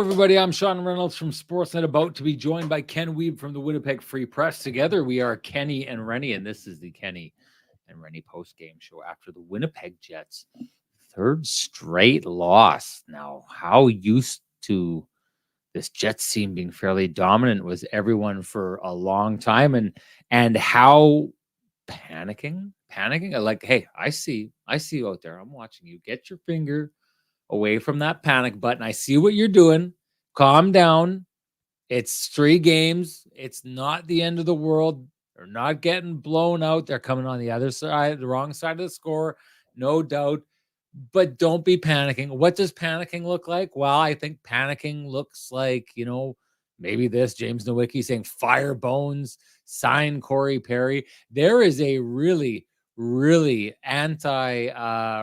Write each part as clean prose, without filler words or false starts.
everybody? I'm Sean Reynolds from Sportsnet, about to be joined by Ken Wiebe from the Winnipeg Free Press. Together, we are Kenny and Renny, and this is the Kenny and Renny post-game show after the Winnipeg Jets' third straight loss. Now, how used to this Jets team being fairly dominant was everyone for a long time, and how panicking. Like, hey, I see you out there. I'm watching you. Get your finger away from that panic button. I see what you're doing. Calm down. It's 3 games. It's not the end of the world. They're not getting blown out. They're coming on the other side, the wrong side of the score, no doubt. But don't be panicking. What does panicking look like? Well, I think panicking looks like, maybe this James Nowicki saying fire Bones, sign Corey Perry. There is a really, really anti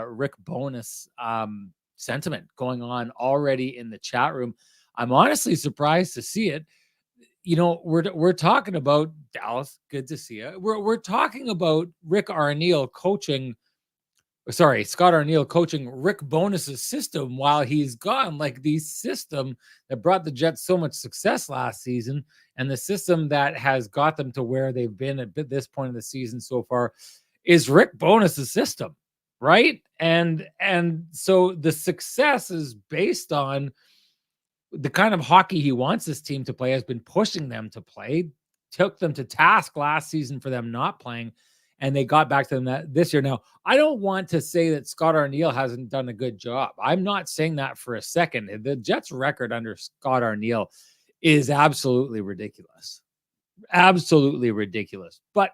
Rick Bowness sentiment going on already in the chat room. I'm honestly surprised to see it. We're talking about Dallas. Good to see you. We're talking about Scott Arniel coaching Rick Bowness's system while he's gone. Like the system that brought the Jets so much success last season, and the system that has got them to where they've been at this point of the season so far, is Rick Bowness's system, right? And so the success is based on the kind of hockey he wants this team to play, has been pushing them to play, took them to task last season for them not playing, and they got back to them this year. Now, I don't want to say that Scott Arniel hasn't done a good job. I'm not saying that for a second. The Jets' record under Scott Arniel is absolutely ridiculous. Absolutely ridiculous. But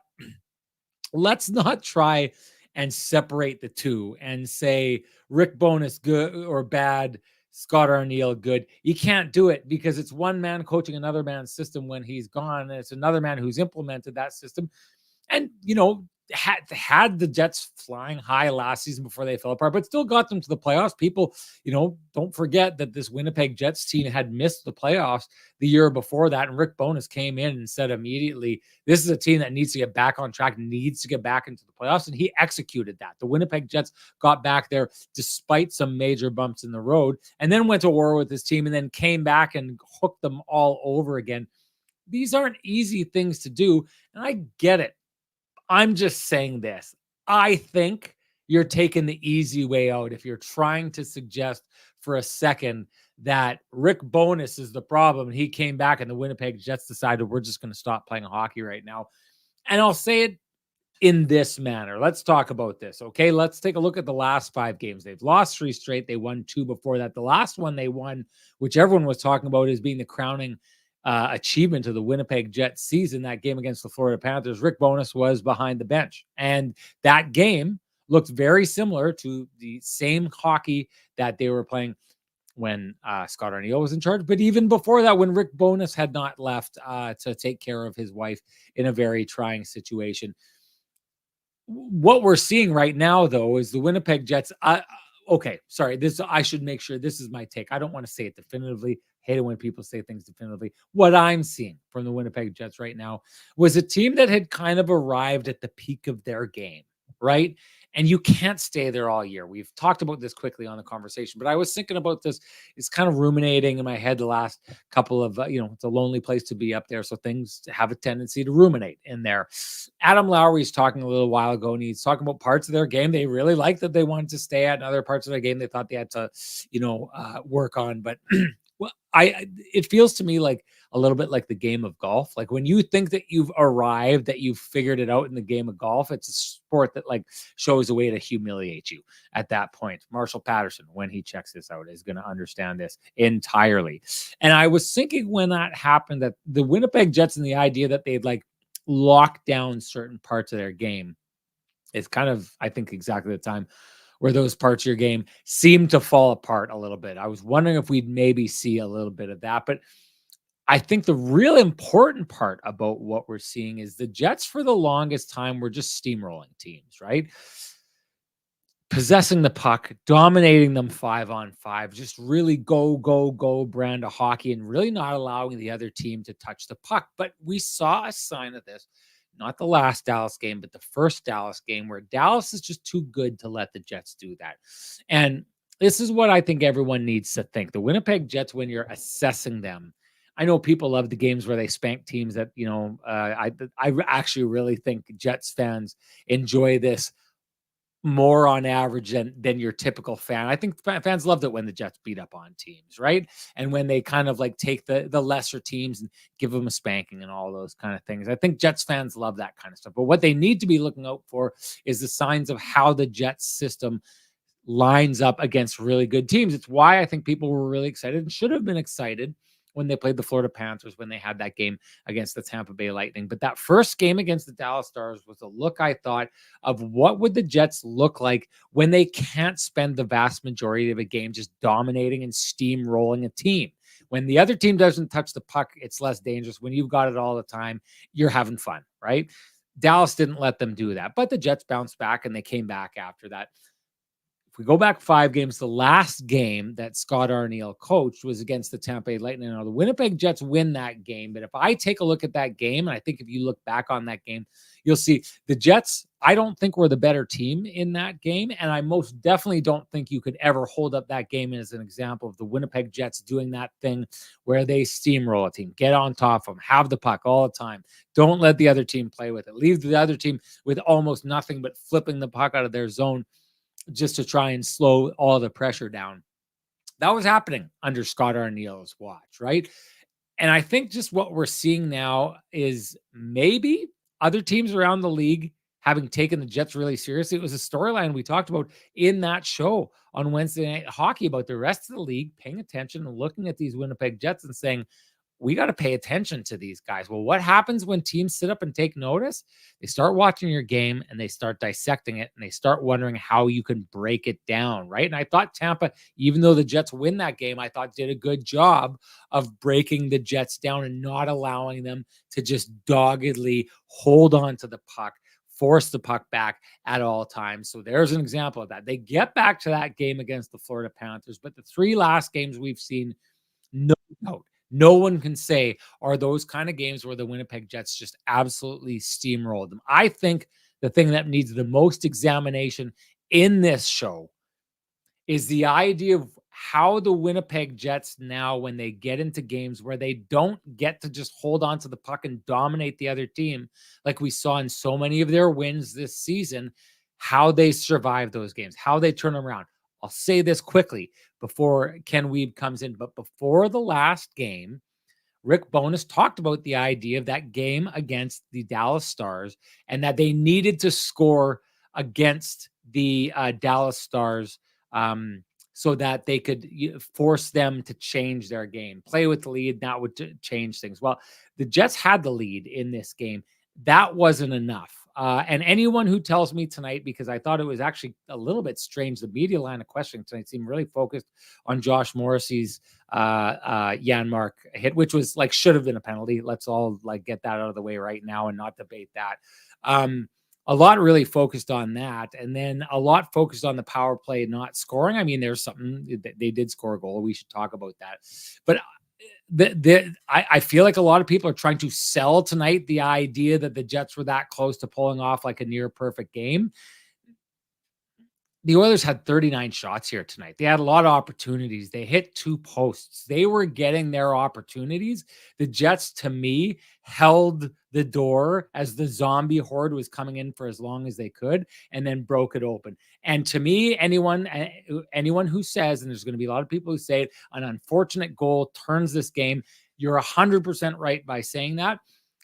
let's not try and separate the two and say Rick Bowness good or bad, Scott Arniel good. You can't do it, because it's one man coaching another man's system when he's gone, and it's another man who's implemented that system. And, had the Jets flying high last season before they fell apart, but still got them to the playoffs. People, don't forget that this Winnipeg Jets team had missed the playoffs the year before that, and Rick Bowness came in and said immediately, this is a team that needs to get back on track, needs to get back into the playoffs, and he executed that. The Winnipeg Jets got back there despite some major bumps in the road, and then went to war with his team, and then came back and hooked them all over again. These aren't easy things to do, and I get it. I'm just saying this. I think you're taking the easy way out if you're trying to suggest for a second that Rick Bowness is the problem, and he came back and the Winnipeg Jets decided we're just going to stop playing hockey right now. And I'll say it in this manner. Let's talk about this, okay? Let's take a look at the last 5 games. They've lost 3 straight. They won 2 before that. The last one they won, which everyone was talking about as being the crowning achievement of the Winnipeg Jets season, that game against the Florida Panthers, Rick Bowness was behind the bench. And that game looked very similar to the same hockey that they were playing when Scott Arniel was in charge. But even before that, when Rick Bowness had not left to take care of his wife in a very trying situation. What we're seeing right now, though, is the Winnipeg Jets. Okay, sorry. I should make sure this is my take. I don't want to say it definitively. Hate it when people say things definitively. What I'm seeing from the Winnipeg Jets right now was a team that had kind of arrived at the peak of their game, right? And you can't stay there all year. We've talked about this quickly on the conversation, but I was thinking about this. It's kind of ruminating in my head the last couple of, it's a lonely place to be up there. So things have a tendency to ruminate in there. Adam Lowry's talking a little while ago, and he's talking about parts of their game they really liked that they wanted to stay at, and other parts of their game they thought they had to, work on. But well, it feels to me like a little bit like the game of golf. Like when you think that you've arrived, that you've figured it out in the game of golf, it's a sport that like shows a way to humiliate you at that point. Marshall Patterson, when he checks this out, is going to understand this entirely. And I was thinking when that happened that the Winnipeg Jets and the idea that they'd like lock down certain parts of their game is kind of, I think, exactly the time where those parts of your game seem to fall apart a little bit. I was wondering if we'd maybe see a little bit of that, but I think the real important part about what we're seeing is the Jets for the longest time were just steamrolling teams, right? Possessing the puck, dominating them 5-on-5, just really go brand of hockey, and really not allowing the other team to touch the puck. But we saw a sign of this, not the last Dallas game, but the first Dallas game, where Dallas is just too good to let the Jets do that. And this is what I think everyone needs to think. The Winnipeg Jets, when you're assessing them, I know people love the games where they spank teams that, I actually really think Jets fans enjoy this more on average than your typical fan. I think fans loved it when the Jets beat up on teams, right? And when they kind of like take the lesser teams and give them a spanking and all those kind of things. I think Jets fans love that kind of stuff. But what they need to be looking out for is the signs of how the Jets system lines up against really good teams. It's why I think people were really excited and should have been excited when they played the Florida Panthers, when they had that game against the Tampa Bay Lightning. But that first game against the Dallas Stars was a look, I thought, of what would the Jets look like when they can't spend the vast majority of a game just dominating and steamrolling a team. When the other team doesn't touch the puck, it's less dangerous. When you've got it all the time, you're having fun, right? Dallas didn't let them do that, but the Jets bounced back and they came back after that. If we go back 5 games, the last game that Scott Arniel coached was against the Tampa Bay Lightning. Now, the Winnipeg Jets win that game, but if I take a look at that game, and I think if you look back on that game, you'll see the Jets, I don't think were the better team in that game, and I most definitely don't think you could ever hold up that game as an example of the Winnipeg Jets doing that thing where they steamroll a team, get on top of them, have the puck all the time, don't let the other team play with it, leave the other team with almost nothing but flipping the puck out of their zone just to try and slow all the pressure down. That was happening under Scott Arniel's watch, right? And I think just what we're seeing now is maybe other teams around the league having taken the Jets really seriously. It was a storyline we talked about in that show on Wednesday Night Hockey about the rest of the league paying attention and looking at these Winnipeg Jets and saying, we got to pay attention to these guys. Well, what happens when teams sit up and take notice? They start watching your game and they start dissecting it and they start wondering how you can break it down, right? And I thought Tampa, even though the Jets win that game, I thought did a good job of breaking the Jets down and not allowing them to just doggedly hold on to the puck, force the puck back at all times. So there's an example of that. They get back to that game against the Florida Panthers, but the 3 last games we've seen, no doubt, no one can say are those kind of games where the Winnipeg Jets just absolutely steamrolled them. I think the thing that needs the most examination in this show is the idea of how the Winnipeg Jets now, when they get into games where they don't get to just hold on to the puck and dominate the other team, like we saw in so many of their wins this season, how they survive those games, how they turn around. I'll say this quickly before Ken Wiebe comes in, but before the last game, Rick Bowness talked about the idea of that game against the Dallas Stars and that they needed to score against the Dallas Stars so that they could force them to change their game, play with the lead. That would change things. Well, the Jets had the lead in this game. That wasn't enough. And anyone who tells me tonight, because I thought it was actually a little bit strange, the media line of questioning tonight seemed really focused on Josh Morrissey's Janmark hit, which was like should have been a penalty. Let's all like get that out of the way right now and not debate that. A lot really focused on that, and then a lot focused on the power play not scoring. I mean, there's something they did score a goal. We should talk about that, but I feel like a lot of people are trying to sell tonight the idea that the Jets were that close to pulling off like a near perfect game. The Oilers had 39 shots here tonight. They had a lot of opportunities. They hit 2 posts. They were getting their opportunities. The Jets, to me, held the door as the zombie horde was coming in for as long as they could and then broke it open. And to me, anyone who says, and there's going to be a lot of people who say it, an unfortunate goal turns this game, you're 100% right by saying that.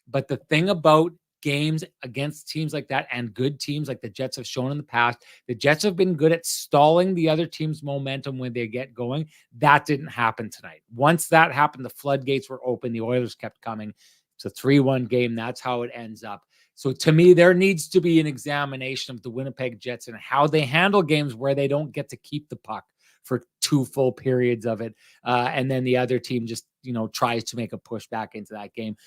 But the thing about games against teams like that and good teams like the Jets have shown in the past, the Jets have been good at stalling the other team's momentum when they get going. That didn't happen tonight. Once that happened, the floodgates were open. The Oilers kept coming. It's a 3-1 game. That's how it ends up. So to me, there needs to be an examination of the Winnipeg Jets and how they handle games where they don't get to keep the puck for 2 full periods of it. And then the other team just, tries to make a push back into that game.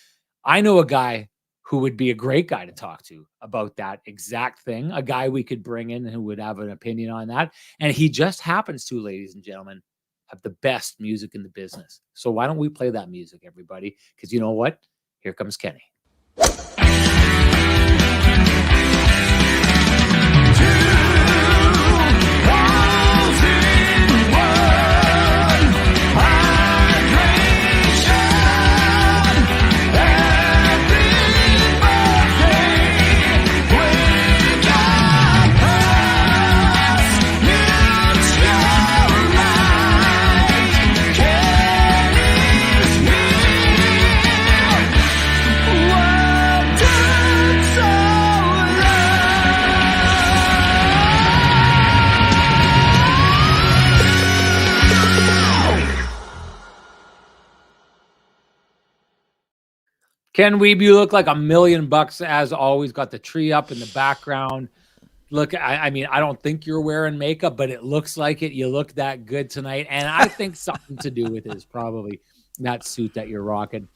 I know a guy who would be a great guy to talk to about that exact thing, a guy we could bring in who would have an opinion on that. And he just happens to, ladies and gentlemen, have the best music in the business. So why don't we play that music, everybody? Because you know what? Here comes Kenny. Ken Weeb, you look like $1,000,000 as always. Got the tree up in the background. Look, I mean, I don't think you're wearing makeup, but it looks like it. You look that good tonight. And I think something to do with it is probably that suit that you're rocking.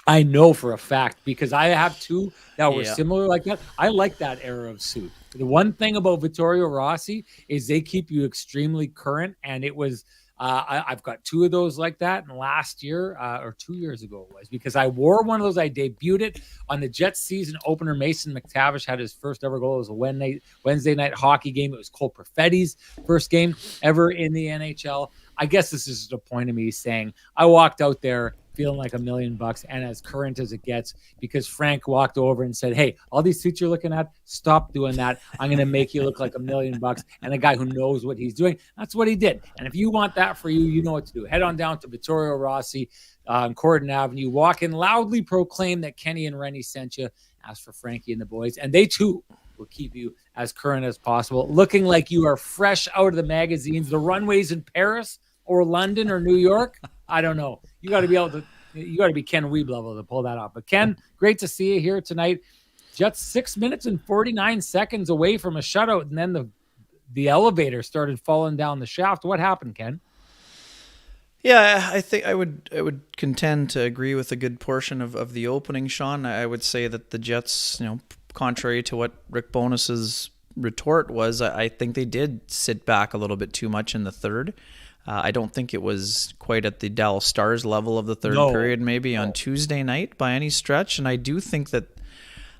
I know for a fact because I have two that were similar like that. I like that era of suit. The one thing about Vittorio Rossi is they keep you extremely current. And it was, I've got two of those like that. And last year or 2 years ago it was because I wore one of those. I debuted it on the Jets season opener. Mason McTavish had his first ever goal. It was a Wednesday night hockey game. It was Cole Perfetti's first game ever in the NHL. I guess this is the point of me saying I walked out there feeling like $1,000,000 and as current as it gets because Frank walked over and said, hey, all these suits you're looking at, stop doing that. I'm going to make you look like $1,000,000 and a guy who knows what he's doing. That's what he did. And if you want that for you, you know what to do. Head on down to Vittorio Rossi on Corden Avenue. Walk in, loudly proclaim that Kenny and Renny sent you. Ask for Frankie and the boys. And they too will keep you as current as possible, looking like you are fresh out of the magazines, the runways in Paris or London or New York. I don't know. You got to be Ken Weeb level to pull that off. But Ken, great to see you here tonight. Jets 6 minutes and 49 seconds away from a shutout, and then the elevator started falling down the shaft. What happened, Ken? Yeah, I think I would contend to agree with a good portion of the opening, Sean. I would say that the Jets, contrary to what Rick Bowness's retort was, I think they did sit back a little bit too much in the third. I don't think it was quite at the Dallas Stars level of the third period, maybe on Tuesday night by any stretch. And I do think that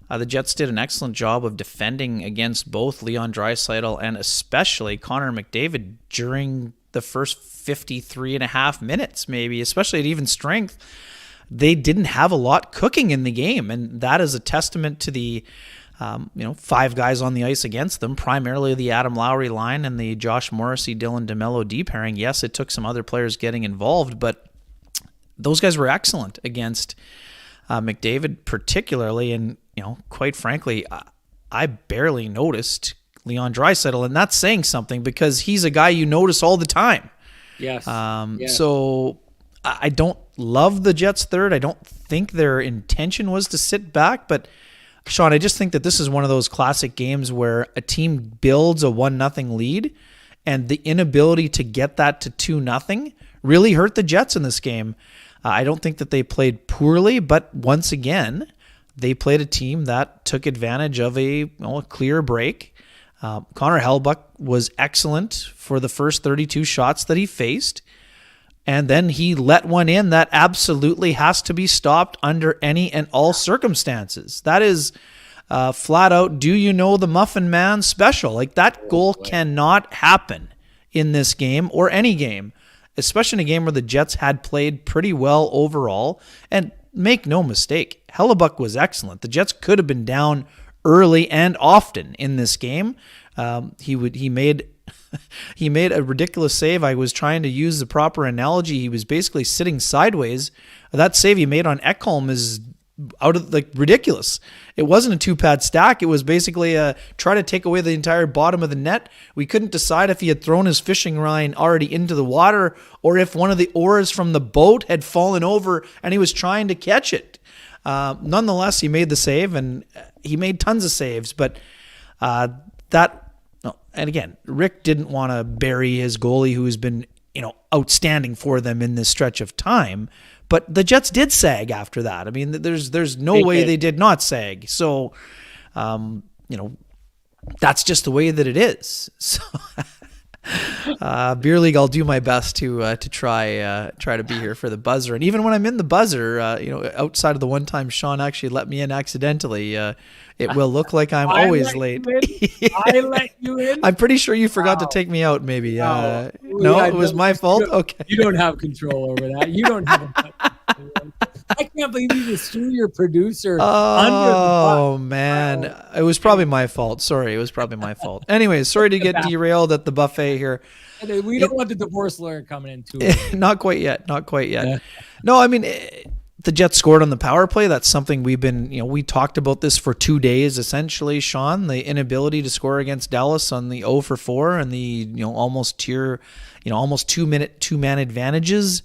the Jets did an excellent job of defending against both Leon Draisaitl and especially Connor McDavid during the first 53 and a half minutes, maybe, especially at even strength. They didn't have a lot cooking in the game, and that is a testament to the five guys on the ice against them, primarily the Adam Lowry line and the Josh Morrissey, Dylan DeMello D pairing. Yes, it took some other players getting involved, but those guys were excellent against McDavid particularly. And, quite frankly, I barely noticed Leon Draisaitl, and that's saying something because he's a guy you notice all the time. Yes. So I don't love the Jets third. I don't think their intention was to sit back, but Sean, I just think that this is one of those classic games where a team builds a 1-0 lead, and the inability to get that to 2-0 really hurt the Jets in this game. I don't think that they played poorly, but once again, they played a team that took advantage of a clear break. Connor Hellebuyck was excellent for the first 32 shots that he faced. And then he let one in that absolutely has to be stopped under any and all circumstances. That is flat out, do you know the Muffin Man special? Like, that goal cannot happen in this game or any game, especially in a game where the Jets had played pretty well overall. And make no mistake, Hellebuyck was excellent. The Jets could have been down early and often in this game. He made a ridiculous save. I was trying to use the proper analogy. He was basically sitting sideways. That save he made on Ekholm is ridiculous. It wasn't a two-pad stack. It was basically try to take away the entire bottom of the net. We couldn't decide if he had thrown his fishing line already into the water or if one of the oars from the boat had fallen over and he was trying to catch it. Nonetheless, he made the save, and he made tons of saves. But and again, Rick didn't want to bury his goalie who's been, outstanding for them in this stretch of time. But the Jets did sag after that. I mean, there's no way they did not sag. So, that's just the way that it is. So, Beer League, I'll do my best to try to be here for the buzzer. And even when I'm in the buzzer, outside of the one time Sean actually let me in accidentally, it will look like I'm always late. I let you in. I'm pretty sure you forgot to take me out, maybe. No, it was my fault? Okay. You don't have control over that. You don't have I can't believe you just threw your producer under the bus. Oh, man. It was probably my fault. Sorry, it was probably my fault. Anyways, sorry to get derailed at the buffet here. We don't want the divorce lawyer coming in too. Not quite yet. Yeah. No, I mean, the Jets scored on the power play. That's something we've been, we talked about this for 2 days, essentially, Sean. The inability to score against Dallas on the 0 for 4 and the, almost 2-minute, 2-man advantages.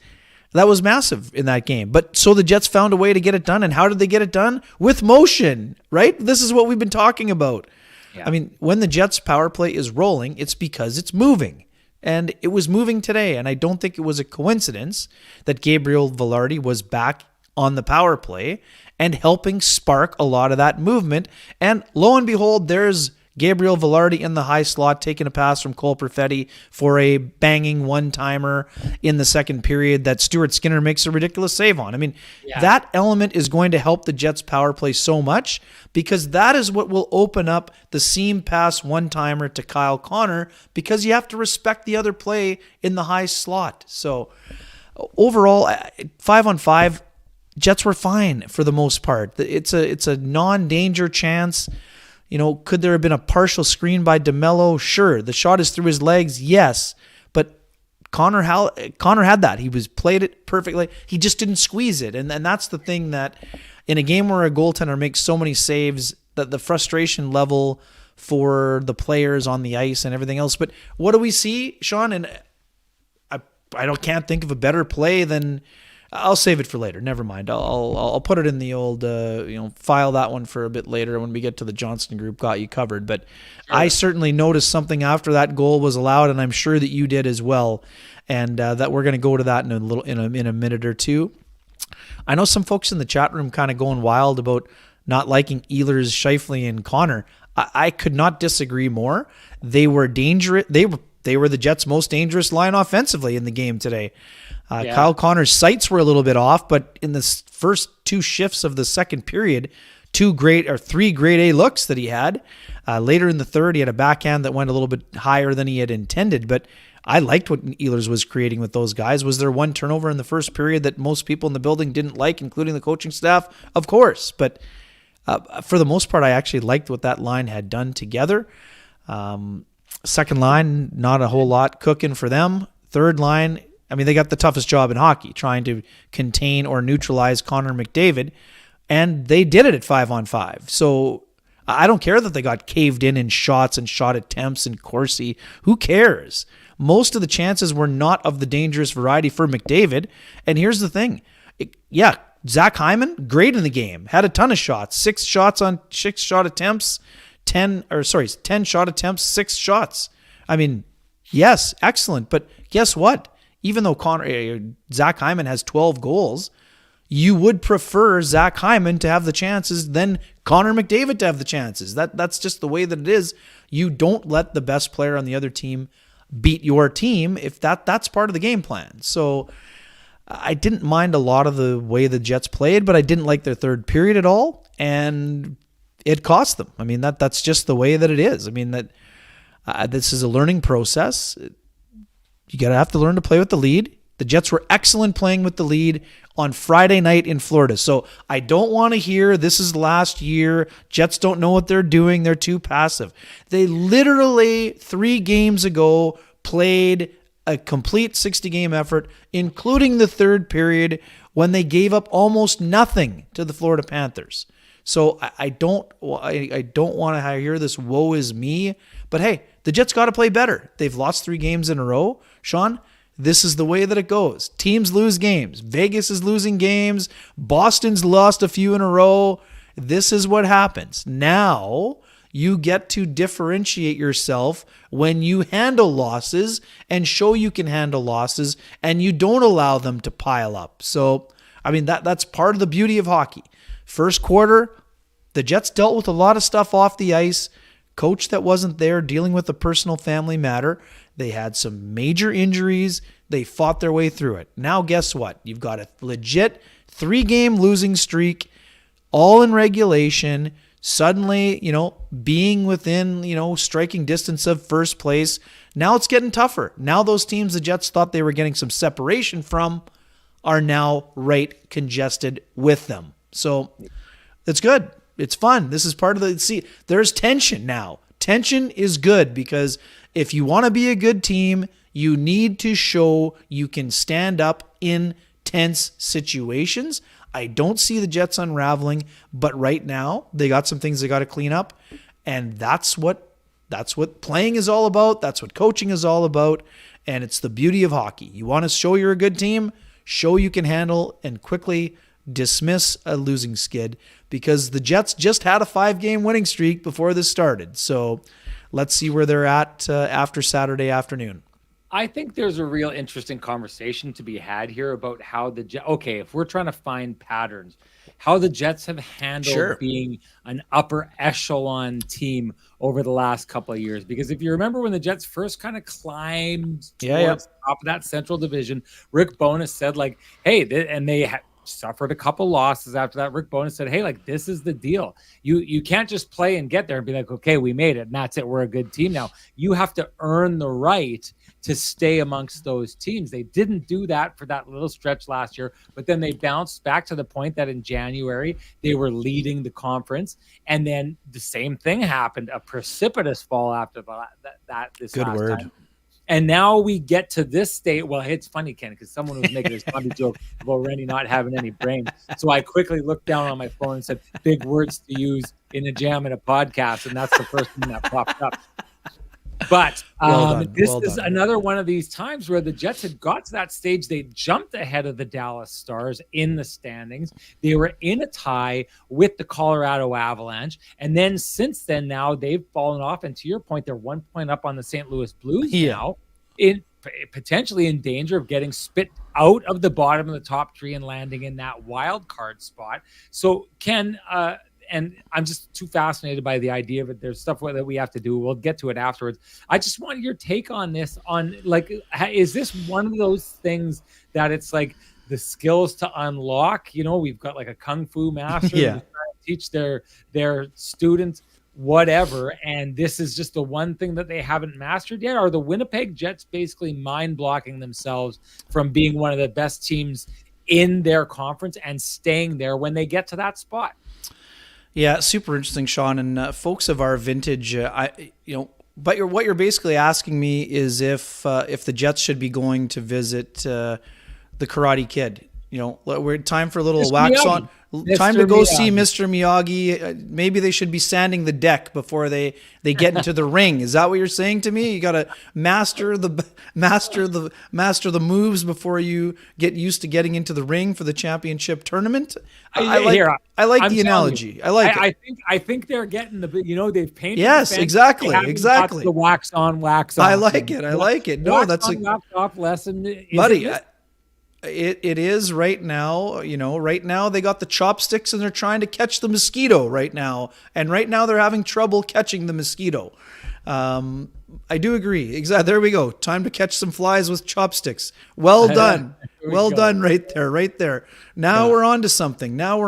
That was massive in that game. But so the Jets found a way to get it done. And how did they get it done? With motion, right? This is what we've been talking about. Yeah. I mean, when the Jets power play is rolling, it's because it's moving. And it was moving today. And I don't think it was a coincidence that Gabriel Velarde was back on the power play and helping spark a lot of that movement. And lo and behold, there's Gabriel Velarde in the high slot taking a pass from Cole Perfetti for a banging one-timer in the second period that Stuart Skinner makes a ridiculous save on. I mean, that element is going to help the Jets power play so much because that is what will open up the seam pass one-timer to Kyle Connor because you have to respect the other play in the high slot. So overall, 5-on-5, Jets were fine for the most part. It's a non-danger chance. You know, could there have been a partial screen by DeMello? Sure. The shot is through his legs. Yes. But Connor had that. He played it perfectly. He just didn't squeeze it. And that's the thing that in a game where a goaltender makes so many saves, that the frustration level for the players on the ice and everything else. But what do we see, Sean? And I can't think of a better play than... I'll save it for later. Never mind. I'll put it in the old, file that one for a bit later when we get to the Johnston group. Got you covered. But sure. I certainly noticed something after that goal was allowed, and I'm sure that you did as well. And that we're going to go to that in a minute or two. I know some folks in the chat room kind of going wild about not liking Ehlers, Scheifele, and Connor. I could not disagree more. They were dangerous. They were the Jets' most dangerous line offensively in the game today. Kyle Connor's sights were a little bit off, but in the first two shifts of the second period, three grade A looks that he had. Later in the third, he had a backhand that went a little bit higher than he had intended, but I liked what Ehlers was creating with those guys. Was there one turnover in the first period that most people in the building didn't like, including the coaching staff? Of course, but for the most part, I actually liked what that line had done together. Second line, not a whole lot cooking for them. Third line, I mean, they got the toughest job in hockey, trying to contain or neutralize Connor McDavid, and they did it at 5-on-5. So I don't care that they got caved in shots and shot attempts and Corsi. Who cares? Most of the chances were not of the dangerous variety for McDavid. And here's the thing. Zach Hyman, great in the game. Had a ton of shots. 6 shot attempts, 10 shot attempts, 6 shots. I mean, yes, excellent. But guess what? Even though Zach Hyman has 12 goals, you would prefer Zach Hyman to have the chances than Connor McDavid to have the chances. That's just the way that it is. You don't let the best player on the other team beat your team if that's part of the game plan. So I didn't mind a lot of the way the Jets played, but I didn't like their third period at all, and it cost them. I mean, that's just the way that it is. I mean, that this is a learning process. You got to have to learn to play with the lead. The Jets were excellent playing with the lead on Friday night in Florida. So I don't want to hear this is last year. Jets don't know what they're doing. They're too passive. They literally 3 games ago played a complete 60-game effort, including the third period when they gave up almost nothing to the Florida Panthers. So I don't want to hear this woe is me. But hey, the Jets got to play better. They've lost 3 games in a row. Sean, this is the way that it goes. Teams lose games. Vegas is losing games. Boston's lost a few in a row. This is what happens. Now you get to differentiate yourself when you handle losses and show you can handle losses and you don't allow them to pile up. So, I mean, that's part of the beauty of hockey. First quarter, the Jets dealt with a lot of stuff off the ice. Coach that wasn't there dealing with a personal family matter. They had some major injuries. They fought their way through it. Now guess what? You've got a legit 3-game losing streak, all in regulation. Suddenly, being within, striking distance of first place. Now it's getting tougher. Now those teams the Jets thought they were getting some separation from are now right congested with them. So it's good. It's fun. This is part of there's tension now. Tension is good because if you want to be a good team, you need to show you can stand up in tense situations. I don't see the Jets unraveling, but right now they got some things they got to clean up, and that's what playing is all about. That's what coaching is all about, and it's the beauty of hockey. You want to show you're a good team? show you can handle, and quickly dismiss a losing skid, because the Jets just had a 5-game winning streak before this started. So let's see where they're at after Saturday afternoon. I think there's a real interesting conversation to be had here about how the Jets, okay, if we're trying to find patterns, how the Jets have handled being an upper echelon team over the last couple of years. Because if you remember when the Jets first kind of climbed towards the top of that Central Division, Rick Bowness said, like, hey, and they suffered a couple losses after that. Rick Bowness said, hey, like, this is the deal. You can't just play and get there and be like, okay, we made it and that's it, we're a good team now. You have to earn the right to stay amongst those teams. They didn't do that for that little stretch last year, but then they bounced back to the point that in January they were leading the conference, and then the same thing happened, a precipitous fall after that this Good last word. time. And now we get to this state. Well, it's funny, Ken, because someone was making this funny joke about Renny not having any brain. So I quickly looked down on my phone and said, big words to use in a jam in a podcast. And that's the first thing that popped up. But this is another one of these times where the Jets had got to that stage. They jumped ahead of the Dallas Stars in the standings. They were in a tie with the Colorado Avalanche. And then since then, now they've fallen off. And to your point, they're 1 point up on the St. Louis Blues now, potentially in danger of getting spit out of the bottom of the top 3 and landing in that wild card spot. So, Ken, and I'm just too fascinated by the idea of it. There's stuff that we have to do. We'll get to it afterwards. I just want your take on this, on like, is this one of those things that it's like the skills to unlock? You know, we've got like a Kung Fu master who's trying to teach their students whatever, and this is just the one thing that they haven't mastered yet? Are the Winnipeg Jets basically mind blocking themselves from being one of the best teams in their conference and staying there when they get to that spot? Yeah, super interesting, Sean. And folks of our vintage, but what you're basically asking me is if the Jets should be going to visit the Karate Kid. You know, we're time for a little wax on. Time to go see Mr. Miyagi. Maybe they should be sanding the deck before they get into the ring. Is that what you're saying to me? You got to master the moves before you get used to getting into the ring for the championship tournament. I like the analogy. I like it. I think they're getting they've painted. Yes, exactly. The wax on, wax off. I like it. No, that's a wax off lesson, buddy. It is right now. Right now they got the chopsticks and they're trying to catch the mosquito right now. And right now they're having trouble catching the mosquito. I do agree. Exactly. There we go. Time to catch some flies with chopsticks. Well done. Well done right there. Now we're on to something. Now,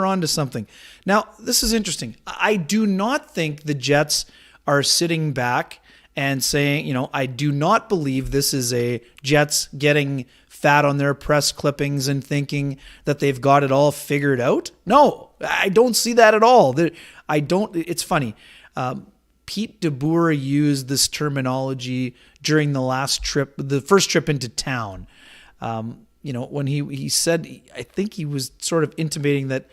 this is interesting. I do not think the Jets are sitting back and saying, I do not believe this is a Jets getting fat on their press clippings and thinking that they've got it all figured out. No, I don't see that at all. It's funny. Pete DeBoer used this terminology during the first trip into town. When he said, I think he was sort of intimating that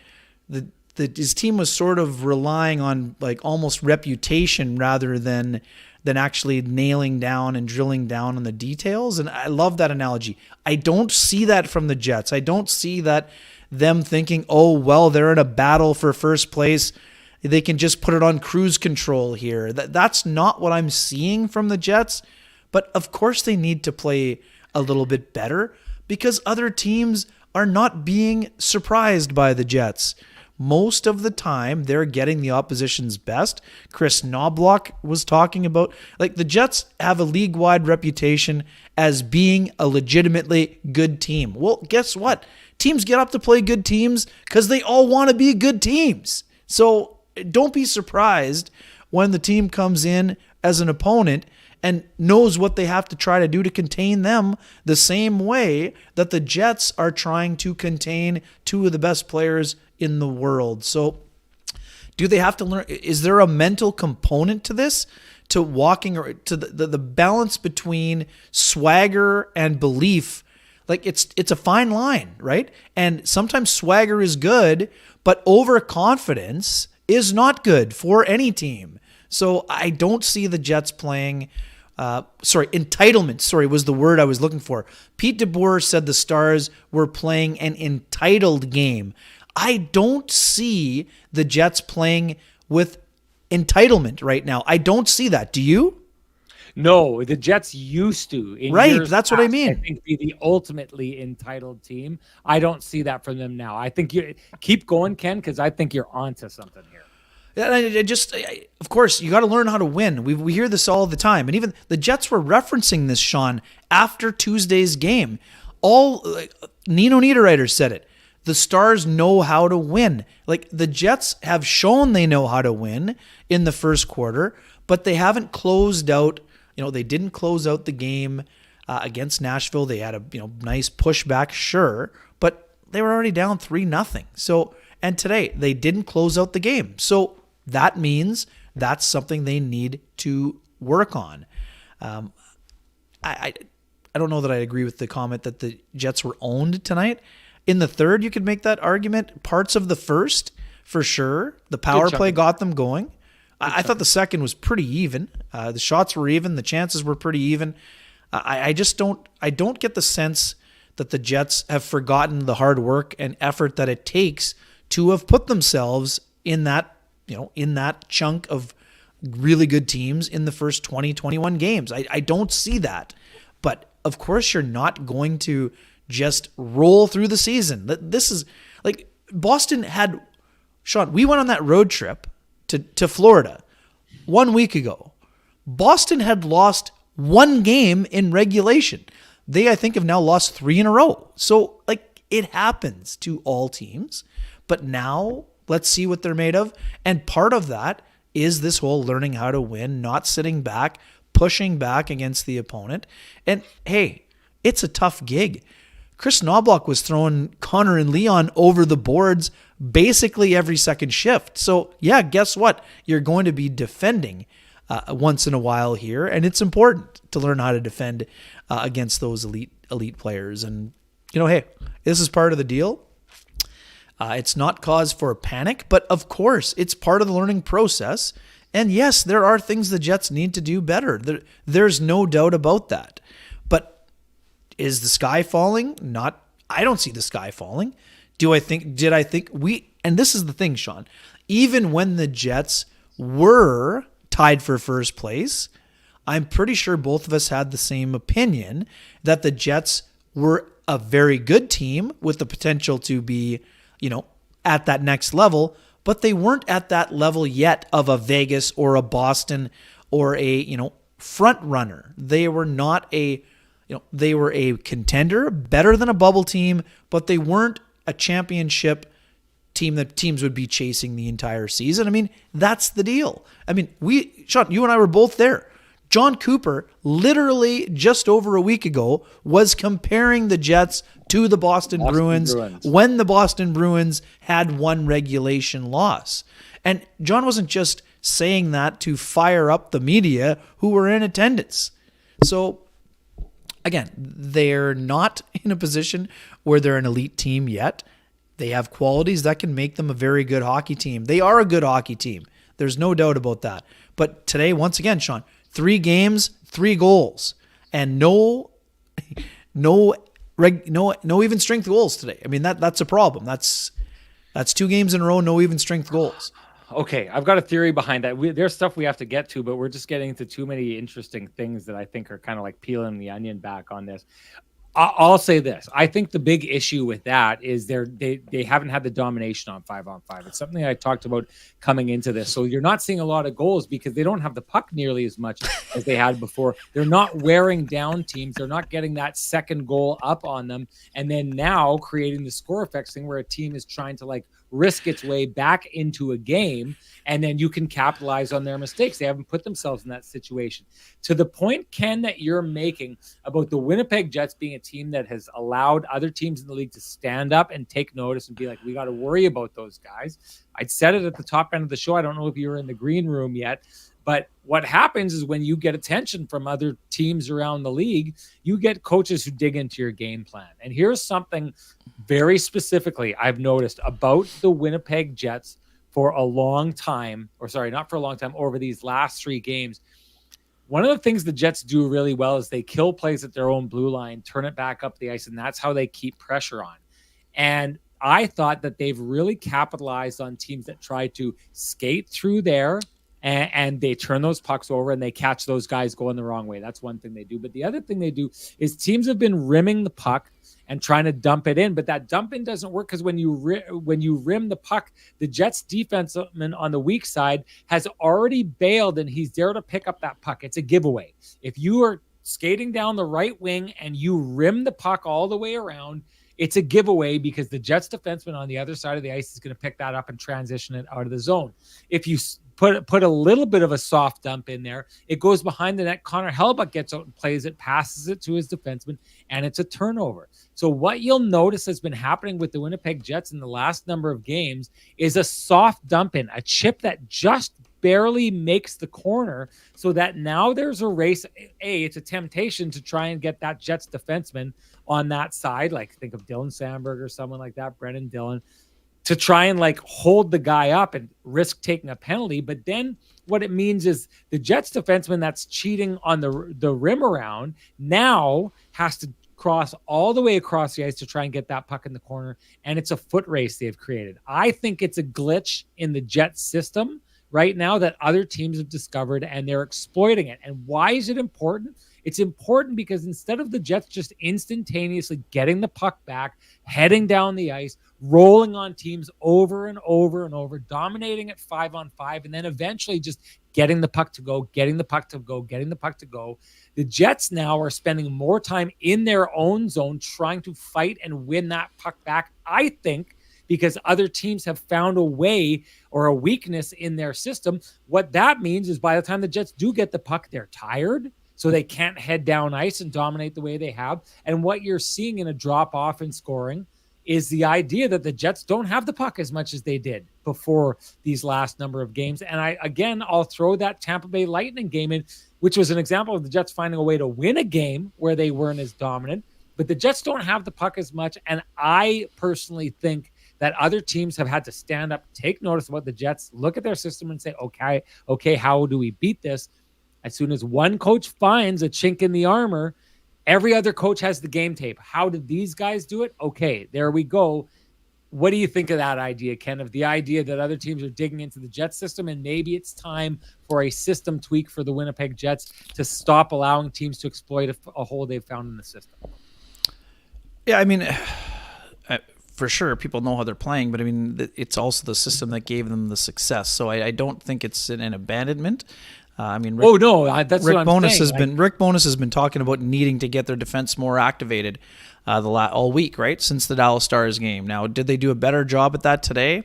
his team was sort of relying on like almost reputation rather than actually nailing down and drilling down on the details. And I love that analogy. I don't see that from the Jets. I don't see that them thinking, oh, well, they're in a battle for first place. They can just put it on cruise control here. That's not what I'm seeing from the Jets. But of course they need to play a little bit better because other teams are not being surprised by the Jets. Most of the time, they're getting the opposition's best. Chris Knobloch was talking about, like, the Jets have a league-wide reputation as being a legitimately good team. Well, guess what? Teams get up to play good teams because they all want to be good teams. So don't be surprised when the team comes in as an opponent and knows what they have to try to do to contain them the same way that the Jets are trying to contain two of the best players in the world. So do they have to learn? Is there a mental component to this, to walking, or to the balance between swagger and belief? Like it's a fine line, right? And sometimes swagger is good, but overconfidence is not good for any team. So I don't see the Jets playing Entitlement, was the word I was looking for. Pete DeBoer said the Stars were playing an entitled game. I don't see the Jets playing with entitlement right now. I don't see that. Do you? No, the Jets used to. In Right, years that's what I past, mean. I think be the ultimately entitled team. I don't see that from them now. I think you keep going, Ken, because I think you're onto something here. And of course, you got to learn how to win. We hear this all the time, and even the Jets were referencing this, Sean, after Tuesday's game. Nino Niederreiter said it. The Stars know how to win. Like, the Jets have shown they know how to win in the first quarter, but they haven't closed out. They didn't close out the game against Nashville. They had a nice pushback, sure, but they were already down 3-0. So, and today they didn't close out the game. So that means that's something they need to work on. I don't know that I agree with the comment that the Jets were owned tonight. In the third, you could make that argument. Parts of the first, for sure. The power play got them going. I thought the second was pretty even. The shots were even. The chances were pretty even. I don't get the sense that the Jets have forgotten the hard work and effort that it takes to have put themselves in that chunk of really good teams in the first 20, 21 games. I don't see that. But of course, you're not going to just roll through the season. This is like Boston had, Sean, we went on that road trip to Florida 1 week ago. Boston had lost one game in regulation. They, I think, have now lost 3 in a row. So, it happens to all teams. But now, let's see what they're made of. And part of that is this whole learning how to win, not sitting back, pushing back against the opponent. And, hey, it's a tough gig. Chris Knobloch was throwing Connor and Leon over the boards basically every second shift. So, yeah, guess what? You're going to be defending once in a while here, and it's important to learn how to defend against those elite players. And, hey, this is part of the deal. It's not cause for panic, but of course, it's part of the learning process. And yes, there are things the Jets need to do better. There's no doubt about that. But is the sky falling? I don't see the sky falling. And this is the thing, Sean, even when the Jets were tied for first place, I'm pretty sure both of us had the same opinion that the Jets were a very good team with the potential to be, at that next level, but they weren't at that level yet of a Vegas or a Boston or a, front runner. They were not they were a contender, better than a bubble team, but they weren't a championship team that teams would be chasing the entire season. I mean, that's the deal. I mean, Sean, you and I were both there. John Cooper, literally just over a week ago, was comparing the Jets to the Boston Bruins when the Boston Bruins had one regulation loss. And John wasn't just saying that to fire up the media who were in attendance. So, again, they're not in a position where they're an elite team yet. They have qualities that can make them a very good hockey team. They are a good hockey team. There's no doubt about that. But today, once again, Sean, 3 games, 3 goals, and no even strength goals today. I mean, that's a problem. That's 2 games in a row, no even strength goals. Okay, I've got a theory behind that. There's stuff we have to get to, but we're just getting into too many interesting things that I think are kind of like peeling the onion back on this. I'll say this. I think the big issue with that is they haven't had the domination on 5-on-5. It's something I talked about coming into this. So you're not seeing a lot of goals because they don't have the puck nearly as much as they had before. They're not wearing down teams. They're not getting that second goal up on them. And then now creating the score effects thing where a team is trying to risk its way back into a game, and then you can capitalize on their mistakes. They haven't put themselves in that situation. To the point, Ken, that you're making about the Winnipeg Jets being a team that has allowed other teams in the league to stand up and take notice and be like, we got to worry about those guys. I'd said it at the top end of the show. I don't know if you were in the green room yet, but what happens is when you get attention from other teams around the league, you get coaches who dig into your game plan. And here's something very specifically I've noticed about the Winnipeg Jets for a long time, or sorry, not for a long time, over these last 3 games. One of the things the Jets do really well is they kill plays at their own blue line, turn it back up the ice, and that's how they keep pressure on. And I thought that they've really capitalized on teams that try to skate through there, and they turn those pucks over and they catch those guys going the wrong way. That's one thing they do. But the other thing they do is teams have been rimming the puck and trying to dump it in, but that dump in doesn't work because when you rim the puck, the Jets defenseman on the weak side has already bailed and he's there to pick up that puck. It's a giveaway. If you are skating down the right wing and you rim the puck all the way around, it's a giveaway because the Jets defenseman on the other side of the ice is going to pick that up and transition it out of the zone. If you put a little bit of a soft dump in there, it goes behind the net. Connor Hellebuyck gets out and plays it, passes it to his defenseman, and it's a turnover. So what you'll notice has been happening with the Winnipeg Jets in the last number of games is a soft dump in, a chip that just barely makes the corner, so that now there's a race. It's a temptation to try and get that Jets defenseman on that side, like think of Dylan Sandberg or someone like that, Brennan Dillon, to try and like hold the guy up and risk taking a penalty. But then what it means is the Jets defenseman that's cheating on the rim around now has to cross all the way across the ice to try and get that puck in the corner. And it's a foot race they've created. I think it's a glitch in the Jets system right now that other teams have discovered, and they're exploiting it. And why is it important? It's important because instead of the Jets just instantaneously getting the puck back, heading down the ice, rolling on teams over and over and over, dominating at 5-on-5, and then eventually just getting the puck to go, getting the puck to go, getting the puck to go, the Jets now are spending more time in their own zone trying to fight and win that puck back, I think, because other teams have found a way or a weakness in their system. What that means is by the time the Jets do get the puck, they're tired, so they can't head down ice and dominate the way they have. And what you're seeing in a drop-off in scoring is the idea that the Jets don't have the puck as much as they did before these last number of games. And I'll throw that Tampa Bay Lightning game in, which was an example of the Jets finding a way to win a game where they weren't as dominant. But the Jets don't have the puck as much. And I personally think that other teams have had to stand up, take notice of what the Jets, look at their system and say, okay, how do we beat this? As soon as one coach finds a chink in the armor, every other coach has the game tape. How did these guys do it? Okay, there we go. What do you think of that idea, Ken, of the idea that other teams are digging into the Jets system and maybe it's time for a system tweak for the Winnipeg Jets to stop allowing teams to exploit a hole they've found in the system? Yeah, I mean, for sure, people know how they're playing, but I mean, it's also the system that gave them the success. So I don't think it's an abandonment. I mean, that's what I'm saying. Rick Bowness has been talking about needing to get their defense more activated all week, right? Since the Dallas Stars game. Now, did they do a better job at that today?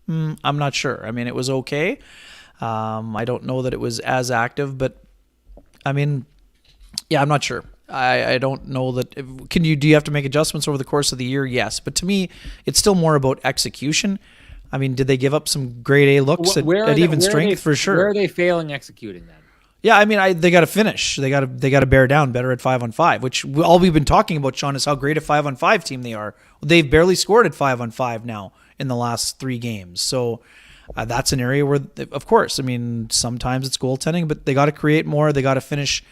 I'm not sure. I mean, it was okay. I don't know that it was as active, but I mean, yeah, I'm not sure. I don't know that. Do you have to make adjustments over the course of the year? Yes. But to me, it's still more about execution. I mean, did they give up some grade A looks at even strength? For sure. Where are they failing executing then? Yeah, I mean, they got to finish. They got to bear down better at 5-on-5, which all we've been talking about, Sean, is how great a 5-on-5 team they are. They've barely scored at 5-on-5 now in the last 3 games. So that's an area where, of course, I mean, sometimes it's goaltending, but they got to create more. They got to finish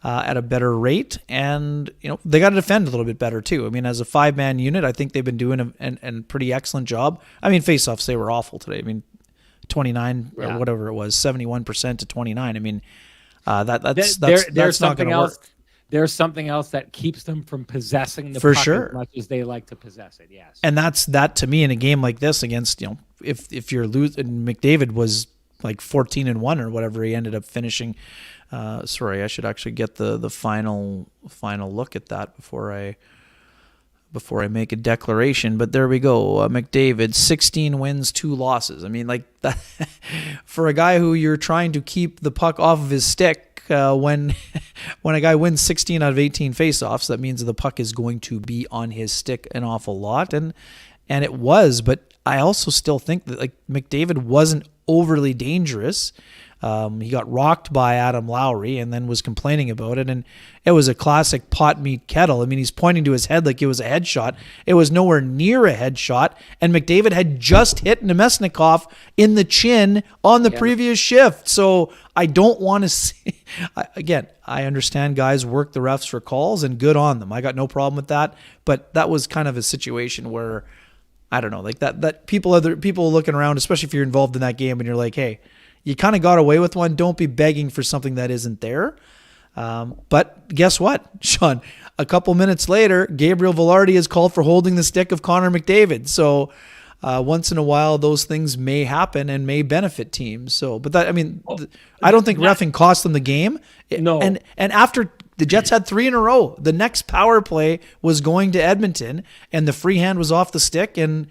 at a better rate, and they got to defend a little bit better too. I mean, as a 5-man unit, I think they've been doing a pretty excellent job. I mean, faceoffs, they were awful today. I mean, 29 or whatever it was, 71% to 29. I mean, that's not going to work. There's something else that keeps them from possessing the puck as much as they like to possess it. Yes, and that to me in a game like this against if you're losing, McDavid was like 14-1 or whatever he ended up finishing. Sorry, I should actually get the final look at that before I make a declaration. But there we go. McDavid, 16 wins, 2 losses. I mean, like that, for a guy who you're trying to keep the puck off of his stick, when a guy wins 16 out of 18 faceoffs, that means the puck is going to be on his stick an awful lot, and it was. But I also still think that like McDavid wasn't overly dangerous. He got rocked by Adam Lowry and then was complaining about it. And it was a classic pot meat kettle. I mean, he's pointing to his head like it was a headshot. It was nowhere near a headshot. And McDavid had just hit Nemesnikov in the chin on the previous shift. So I don't want to see. Again, I understand guys work the refs for calls, and good on them. I got no problem with that. But that was kind of a situation where, I don't know, like that people looking around, especially if you're involved in that game and you're like, hey, you kind of got away with one. Don't be begging for something that isn't there. But guess what, Sean? A couple minutes later, Gabriel Velarde is called for holding the stick of Connor McDavid. So once in a while, those things may happen and may benefit teams. So, but that, I mean, I don't think reffing cost them the game. No. And after the Jets had 3 in a row, the next power play was going to Edmonton, and the free hand was off the stick, and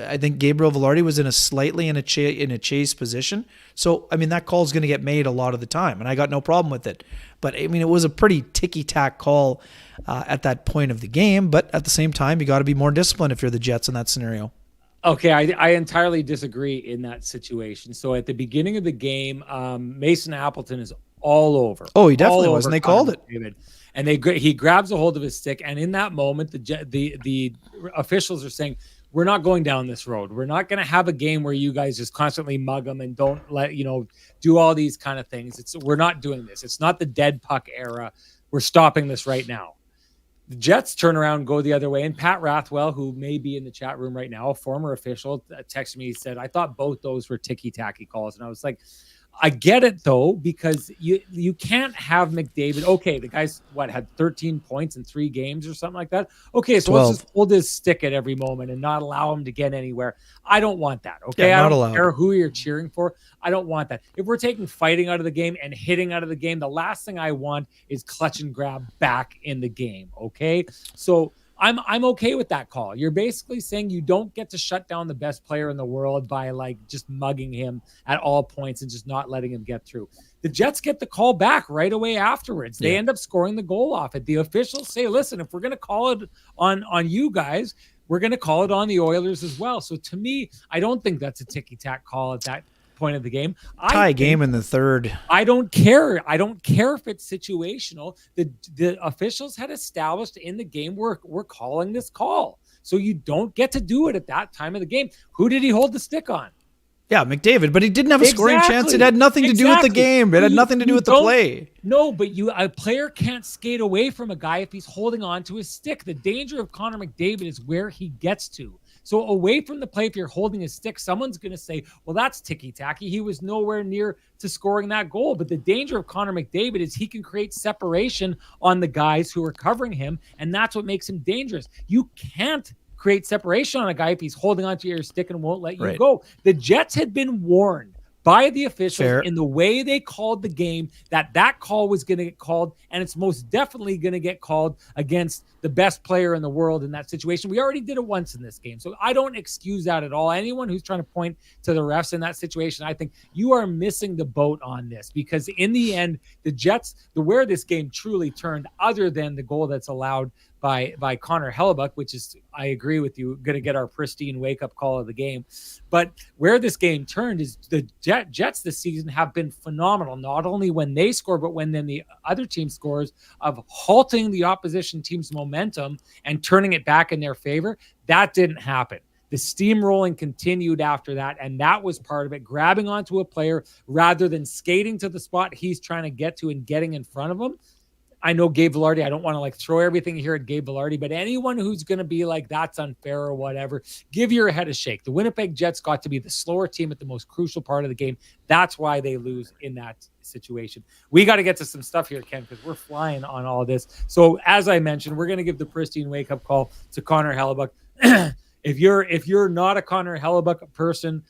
I think Gabriel Velarde was in a chase position. So, I mean, that call is going to get made a lot of the time, and I got no problem with it. But, I mean, it was a pretty ticky-tack call at that point of the game. But at the same time, you got to be more disciplined if you're the Jets in that scenario. Okay, I entirely disagree in that situation. So at the beginning of the game, Mason Appleton is all over. Oh, he definitely was, and they called it. David. And he grabs a hold of his stick, and in that moment, the officials are saying, we're not going down this road. We're not going to have a game where you guys just constantly mug them and don't do all these kind of things. We're not doing this. It's not the dead puck era. We're stopping this right now. The Jets turn around, go the other way, and Pat Rathwell, who may be in the chat room right now, a former official, texted me. He said, I thought both those were ticky-tacky calls. And I was like, I get it, though, because you can't have McDavid. Okay, the guy's, had 13 points in 3 games or something like that? Okay, so 12. let's just hold his stick at every moment and not allow him to get anywhere. I don't want that, okay? Yeah, I don't allowed. care who you're cheering for. I don't want that. If we're taking fighting out of the game and hitting out of the game, the last thing I want is clutch and grab back in the game, okay? So I'm okay with that call. You're basically saying you don't get to shut down the best player in the world by just mugging him at all points and just not letting him get through. The Jets get the call back right away afterwards. They end up scoring the goal off it. The officials say, listen, if we're going to call it on you guys, we're going to call it on the Oilers as well. So to me, I don't think that's a ticky-tack call at that point of the game. Tie game in the third. I don't care. I don't care if it's situational. The officials had established in the game we're calling this call. So you don't get to do it at that time of the game. Who did he hold the stick on? Yeah, McDavid, but he didn't have a scoring chance. It had nothing to do with the game. It had nothing to do with the play. No, but a player can't skate away from a guy if he's holding on to his stick. The danger of Connor McDavid is where he gets to. So away from the play, if you're holding his stick, someone's going to say, well, that's ticky-tacky. He was nowhere near to scoring that goal. But the danger of Connor McDavid is he can create separation on the guys who are covering him, and that's what makes him dangerous. You can't create separation on a guy if he's holding onto your stick and won't let you go. The Jets had been warned by the officials in the way they called the game that call was going to get called, and it's most definitely going to get called against the best player in the world in that situation. We already did it once in this game, so I don't excuse that at all. Anyone who's trying to point to the refs in that situation, I think you are missing the boat on this, because in the end, the Jets, where this game truly turned, other than the goal that's allowed by Connor Hellebuyck, which is, I agree with you, going to get our pristine wake-up call of the game. But where this game turned is the Jets this season have been phenomenal, not only when they score, but when then the other team scores, of halting the opposition team's momentum and turning it back in their favor. That didn't happen. The steamrolling continued after that, and that was part of it, grabbing onto a player rather than skating to the spot he's trying to get to and getting in front of him. I know Gabe Velarde, I don't want to throw everything here at Gabe Velarde, but anyone who's going to be like, that's unfair or whatever, give your head a shake. The Winnipeg Jets got to be the slower team at the most crucial part of the game. That's why they lose in that situation. We got to get to some stuff here, Ken, because we're flying on all this. So as I mentioned, we're going to give the pristine wake-up call to Connor Hellebuyck. If you're not a Connor Hellebuyck person,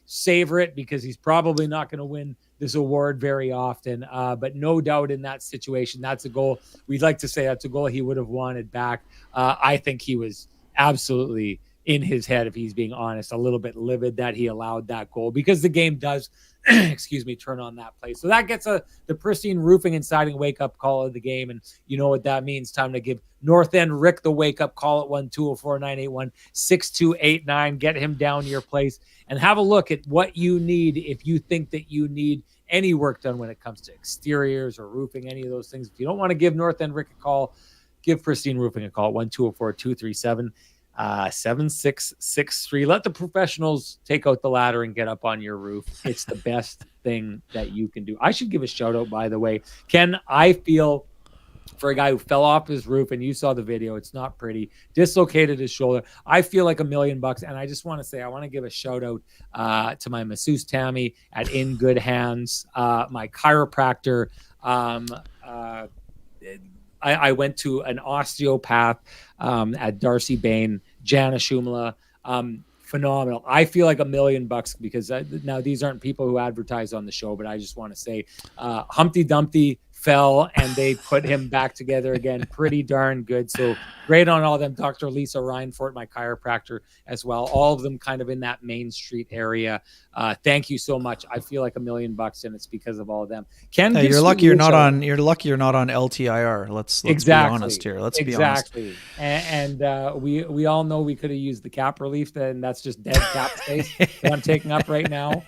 savor it, because he's probably not going to win this award very often. But no doubt in that situation, that's a goal. We'd like to say that's a goal he would have wanted back. I think he was absolutely in his head, if he's being honest, a little bit livid that he allowed that goal, because the game does, turn on that play. So that gets the pristine roofing and siding wake-up call of the game. And you know what that means. Time to give North End Rick the wake-up call at 1-204-981-6289. Get him down to your place and have a look at what you need if you think that you need any work done when it comes to exteriors or roofing, any of those things. If you don't want to give North End Rick a call, give Pristine Roofing a call at 1-204-237 7663. Let the professionals take out the ladder and get up on your roof. It's the best thing that you can do. I should give a shout out, by the way, Ken. I feel for a guy who fell off his roof, and you saw the video, it's not pretty, dislocated his shoulder. I feel like $1 million. And I just want to say, I want to give a shout out to my masseuse Tammy at In Good Hands, my chiropractor. I went to an osteopath at Darcy Bain, Jana Shumla. Phenomenal. I feel like $1 million because now these aren't people who advertise on the show, but I just want to say Humpty Dumpty fell and they put him back together again. Pretty darn good. So great on all of them. Dr. Lisa Reinfort, my chiropractor as well. All of them kind of in that Main Street area. Thank you so much. I feel like $1 million and it's because of all of them. Ken, hey, you're lucky you're not on LTIR. Let's exactly. be honest here. Let's be honest. And we all know we could have used the cap relief, and that's just dead cap space that I'm taking up right now.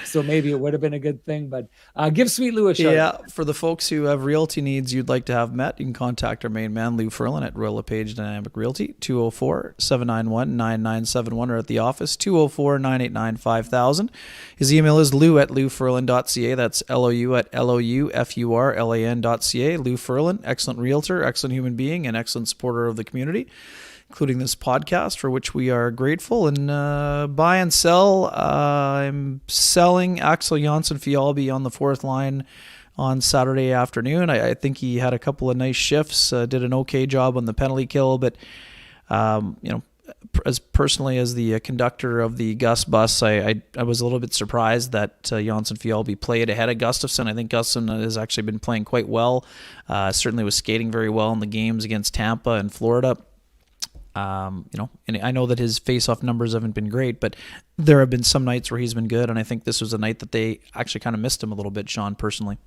So maybe it would have been a good thing, but give Sweet Lou a shout. Yeah, for the folks who have realty needs you'd like to have met, you can contact our main man, Lou Ferlin, at Royal LePage Dynamic Realty, 204-791-9971, or at the office, 204-989-5000. His email is lou@louferlin.ca. That's LOU@LOUFURLAN.ca. Lou Ferlin, excellent realtor, excellent human being, and excellent supporter of the community, including this podcast, for which we are grateful. And buy and sell. I'm selling Axel Janssen-Fialbi on the fourth line on Saturday afternoon. I think he had a couple of nice shifts, did an okay job on the penalty kill, but as personally as the conductor of the Gus bus, I was a little bit surprised that Janssen-Fialbi played ahead of Gustafsson. I think Gustafsson has actually been playing quite well. Certainly was skating very well in the games against Tampa and Florida. And I know that his face-off numbers haven't been great, but there have been some nights where he's been good, and I think this was a night that they actually kind of missed him a little bit, Sean, personally.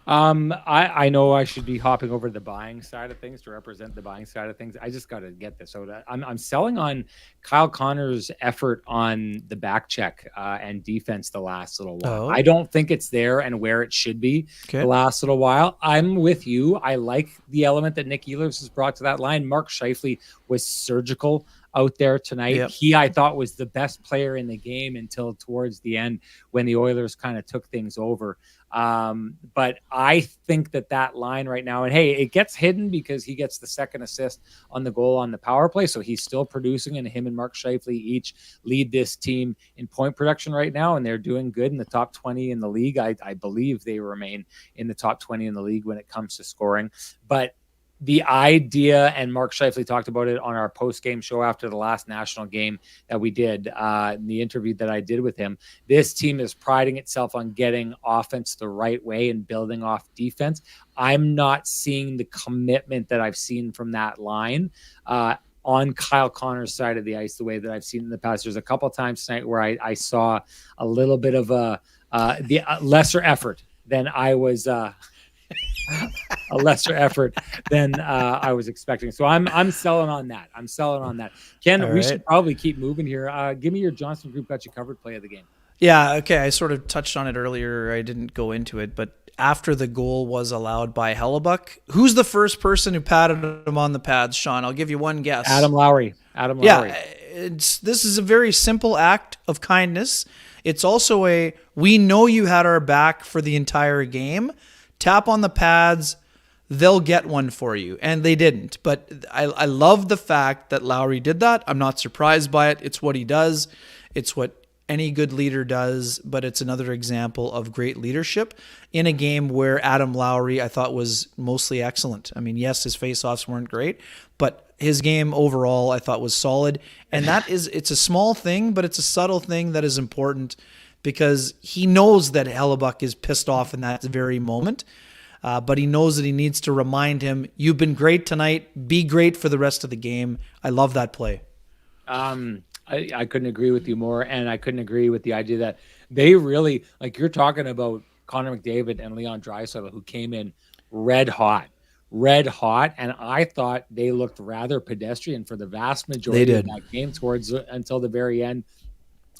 I know I should be hopping over to the buying side of things to represent the buying side of things. I just got to get this out. I'm selling on Kyle Connor's effort on the back check and defense the last little while. I don't think it's there and where it should be the last little while. I'm with you. I like the element that Nick Ehlers has brought to that line. Mark Scheifele was surgical out there tonight. Yep. He, I thought, was the best player in the game until towards the end when the Oilers kind of took things over. But I think that line right now, and hey, it gets hidden because he gets the second assist on the goal on the power play. So he's still producing, and him and Mark Scheifele each lead this team in point production right now. And they're doing good in the top 20 in the league. I believe they remain in the top 20 in the league when it comes to scoring, but the idea, and Mark Scheifele talked about it on our post-game show after the last national game that we did, the interview that I did with him. This team is priding itself on getting offense the right way and building off defense. I'm not seeing the commitment that I've seen from that line on Kyle Connor's side of the ice the way that I've seen in the past. There's a couple of times tonight where I saw a little bit of the lesser effort than I was a lesser effort than I was expecting. So I'm selling on that. Ken, we should probably keep moving here. Give me your Johnson Group got you covered play of the game. Yeah, okay. I sort of touched on it earlier. I didn't go into it, but after the goal was allowed by Hellebuyck, who's the first person who patted him on the pads, Sean? I'll give you one guess. Adam Lowry. Yeah, this is a very simple act of kindness. It's also we know you had our back for the entire game. Tap on the pads, they'll get one for you. And they didn't. But I love the fact that Lowry did that. I'm not surprised by it. It's what he does. It's what any good leader does. But it's another example of great leadership in a game where Adam Lowry, I thought, was mostly excellent. I mean, yes, his faceoffs weren't great, but his game overall I thought was solid. And it's a small thing, but it's a subtle thing that is important, because he knows that Hellebuyck is pissed off in that very moment. But he knows that he needs to remind him, you've been great tonight. Be great for the rest of the game. I love that play. I couldn't agree with you more. And I couldn't agree with the idea that they really, like you're talking about Connor McDavid and Leon Draisaitl, who came in red hot. And I thought they looked rather pedestrian for the vast majority of that game until the very end.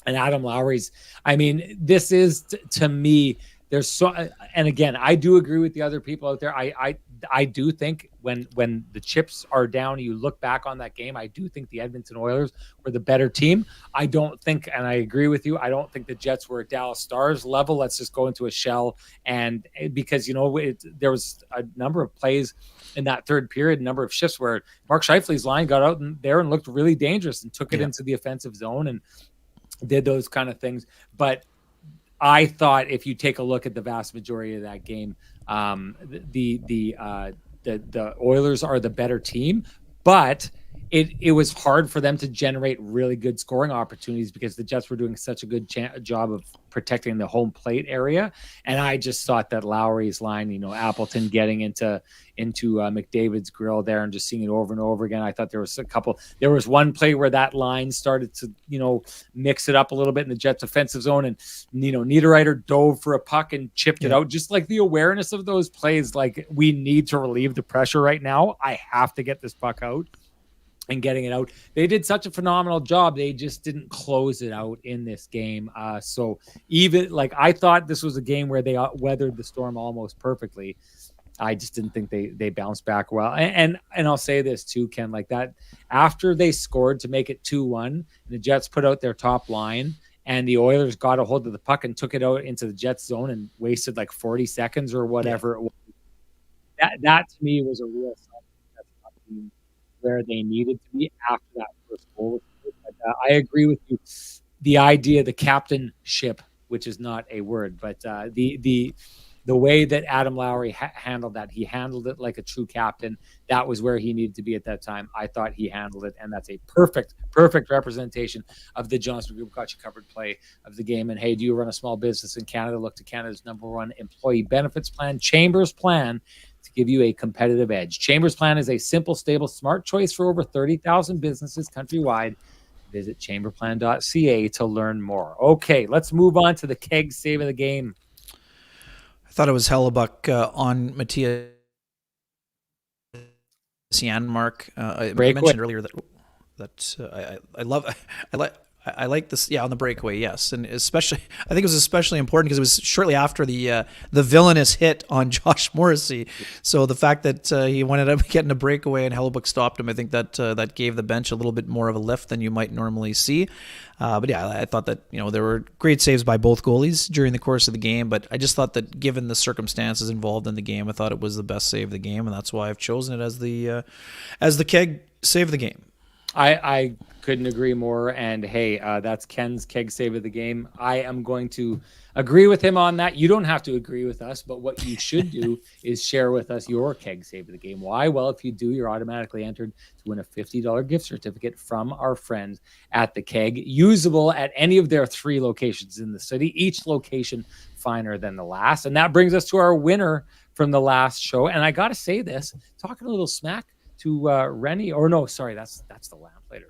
And Adam Lowry's, I mean, this is to me there's so, and again, I do agree with the other people out there. I do think when the chips are down, you look back on that game. I do think the Edmonton Oilers were the better team. I don't think, and I agree with you, I don't think the Jets were at Dallas Stars level. Let's just go into a shell, and because there was a number of plays in that third period, a number of shifts where Mark Scheifele's line got out there and looked really dangerous and took it into the offensive zone and did those kind of things. But I thought if you take a look at the vast majority of that game, the Oilers are the better team, but it was hard for them to generate really good scoring opportunities because the Jets were doing such a good job of protecting the home plate area. And I just thought that Lowry's line, Appleton getting into McDavid's grill there and just seeing it over and over again. I thought there was one play where that line started to, mix it up a little bit in the Jets offensive zone. And, Niederreiter dove for a puck and chipped it out. Just like the awareness of those plays, like we need to relieve the pressure right now. I have to get this puck out. And getting it out. They did such a phenomenal job. They just didn't close it out in this game. So even I thought this was a game where they weathered the storm almost perfectly. I just didn't think they bounced back well. And I'll say this too, Ken, like that after they scored to make it 2-1, the Jets put out their top line and the Oilers got a hold of the puck and took it out into the Jets zone and wasted 40 seconds or whatever it was. That to me was a real sign where they needed to be after that first goal. But, I agree with you. The idea, the captainship, which is not a word, but the way that Adam Lowry handled that, he handled it like a true captain. That was where he needed to be at that time. I thought he handled it, and that's a perfect representation of the Johnson Group Got You Covered play of the game. And hey, do you run a small business in Canada? Look to Canada's #1 employee benefits plan, Chambers Plan, to give you a competitive edge. Chambers Plan is a simple, stable, smart choice for over 30,000 businesses countrywide. Visit chamberplan.ca to learn more. Okay, let's move on to the keg save of the game. I thought it was Hellebuyck on Matthias Janmark. I mentioned earlier that I like this. Yeah, on the breakaway, yes, and especially I think it was especially important because it was shortly after the villainous hit on Josh Morrissey. So the fact that he ended up getting a breakaway and Hellebuyck stopped him, I think that gave the bench a little bit more of a lift than you might normally see. But yeah, I thought that there were great saves by both goalies during the course of the game. But I just thought that given the circumstances involved in the game, I thought it was the best save of the game, and that's why I've chosen it as the keg save of the game. I couldn't agree more. And hey, that's Ken's keg save of the game. I am going to agree with him on that. You don't have to agree with us, but what you should do is share with us your keg save of the game. Why? Well, if you do, you're automatically entered to win a $50 gift certificate from our friends at the Keg, usable at any of their 3 locations in the city, each location finer than the last. And that brings us to our winner from the last show. And I got to say this, talking a little smack to Renny, or no, sorry, that's the Lamplighter winner.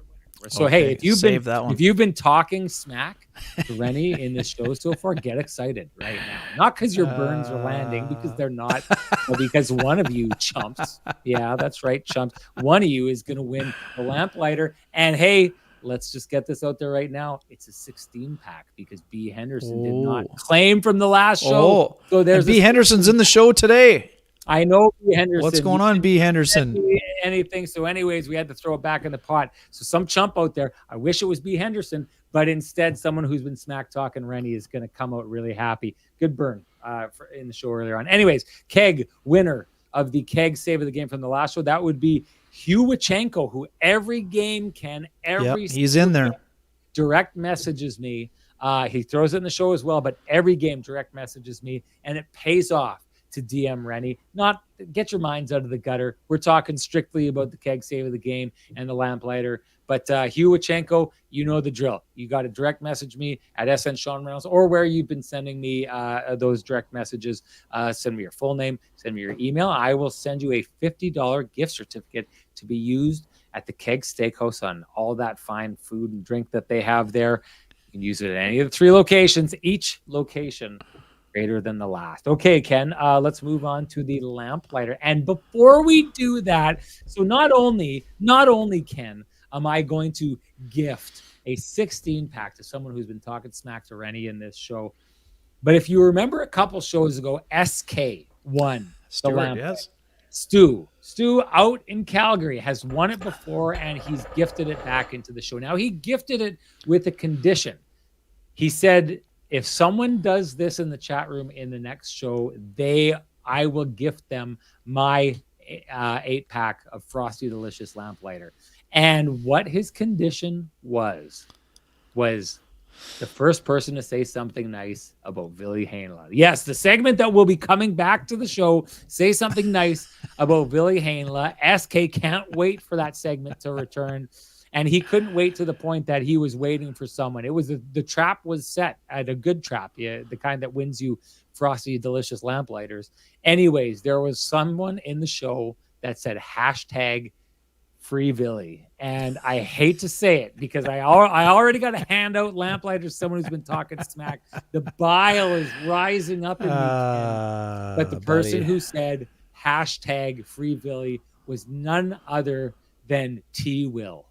So hey, if you've been talking smack to Renny in this show so far, get excited right now. Not because your burns are landing, because they're not, but because one of you chumps, yeah, that's right, chumps. One of you is going to win the Lamplighter. And hey, let's just get this out there right now. It's a 16-pack because B. Henderson did not claim from the last show. So there's B. Henderson's in the show today. I know B. Henderson. What's going on, B. Henderson? Anything. So anyways, we had to throw it back in the pot. So some chump out there, I wish it was B. Henderson, but instead someone who's been smack talking Renny is going to come out really happy. Good burn in the show earlier on. Anyways, Keg, winner of the Keg save of the game from the last show. That would be Hellebuyck, who every game he's in there. Direct messages me. He throws it in the show as well, but every game direct messages me, and it pays off to DM Renny. Not get your minds out of the gutter. We're talking strictly about the Keg save of the game and the Lamplighter. But Hellebuyck, you know the drill. You got to direct message me at SN Sean Reynolds or where you've been sending me those direct messages. Send me your full name. Send me your email. I will send you a $50 gift certificate to be used at the Keg Steakhouse on all that fine food and drink that they have there. You can use it at any of the 3 locations. Each location greater than the last. Okay, Ken, let's move on to the Lamplighter. And before we do that, so not only Ken, am I going to gift a 16-pack to someone who's been talking smack to Renny in this show, But if you remember a couple shows ago, SK won the Stewart, Lamplighter. yes. Stu out in Calgary has won it before, and he's gifted it back into the show. Now, he gifted it with a condition. He said, if someone does this in the chat room in the next show, I will gift them my 8-pack of Frosty Delicious Lamplighter. And what his condition was the first person to say something nice about Willie Hainla. Yes, the segment that will be coming back to the show, say something nice about Willie Hainla. SK can't wait for that segment to return. And he couldn't wait to the point that he was waiting for someone. It was the trap was set at a good trap, the kind that wins you Frosty Delicious Lamplighters. Anyways, there was someone in the show that said hashtag Free Willie. And I hate to say it because I already got a handout Lamplighter, someone who's been talking smack. The bile is rising up in me, Ken. But the person who said hashtag Free Willie was none other than T. Will.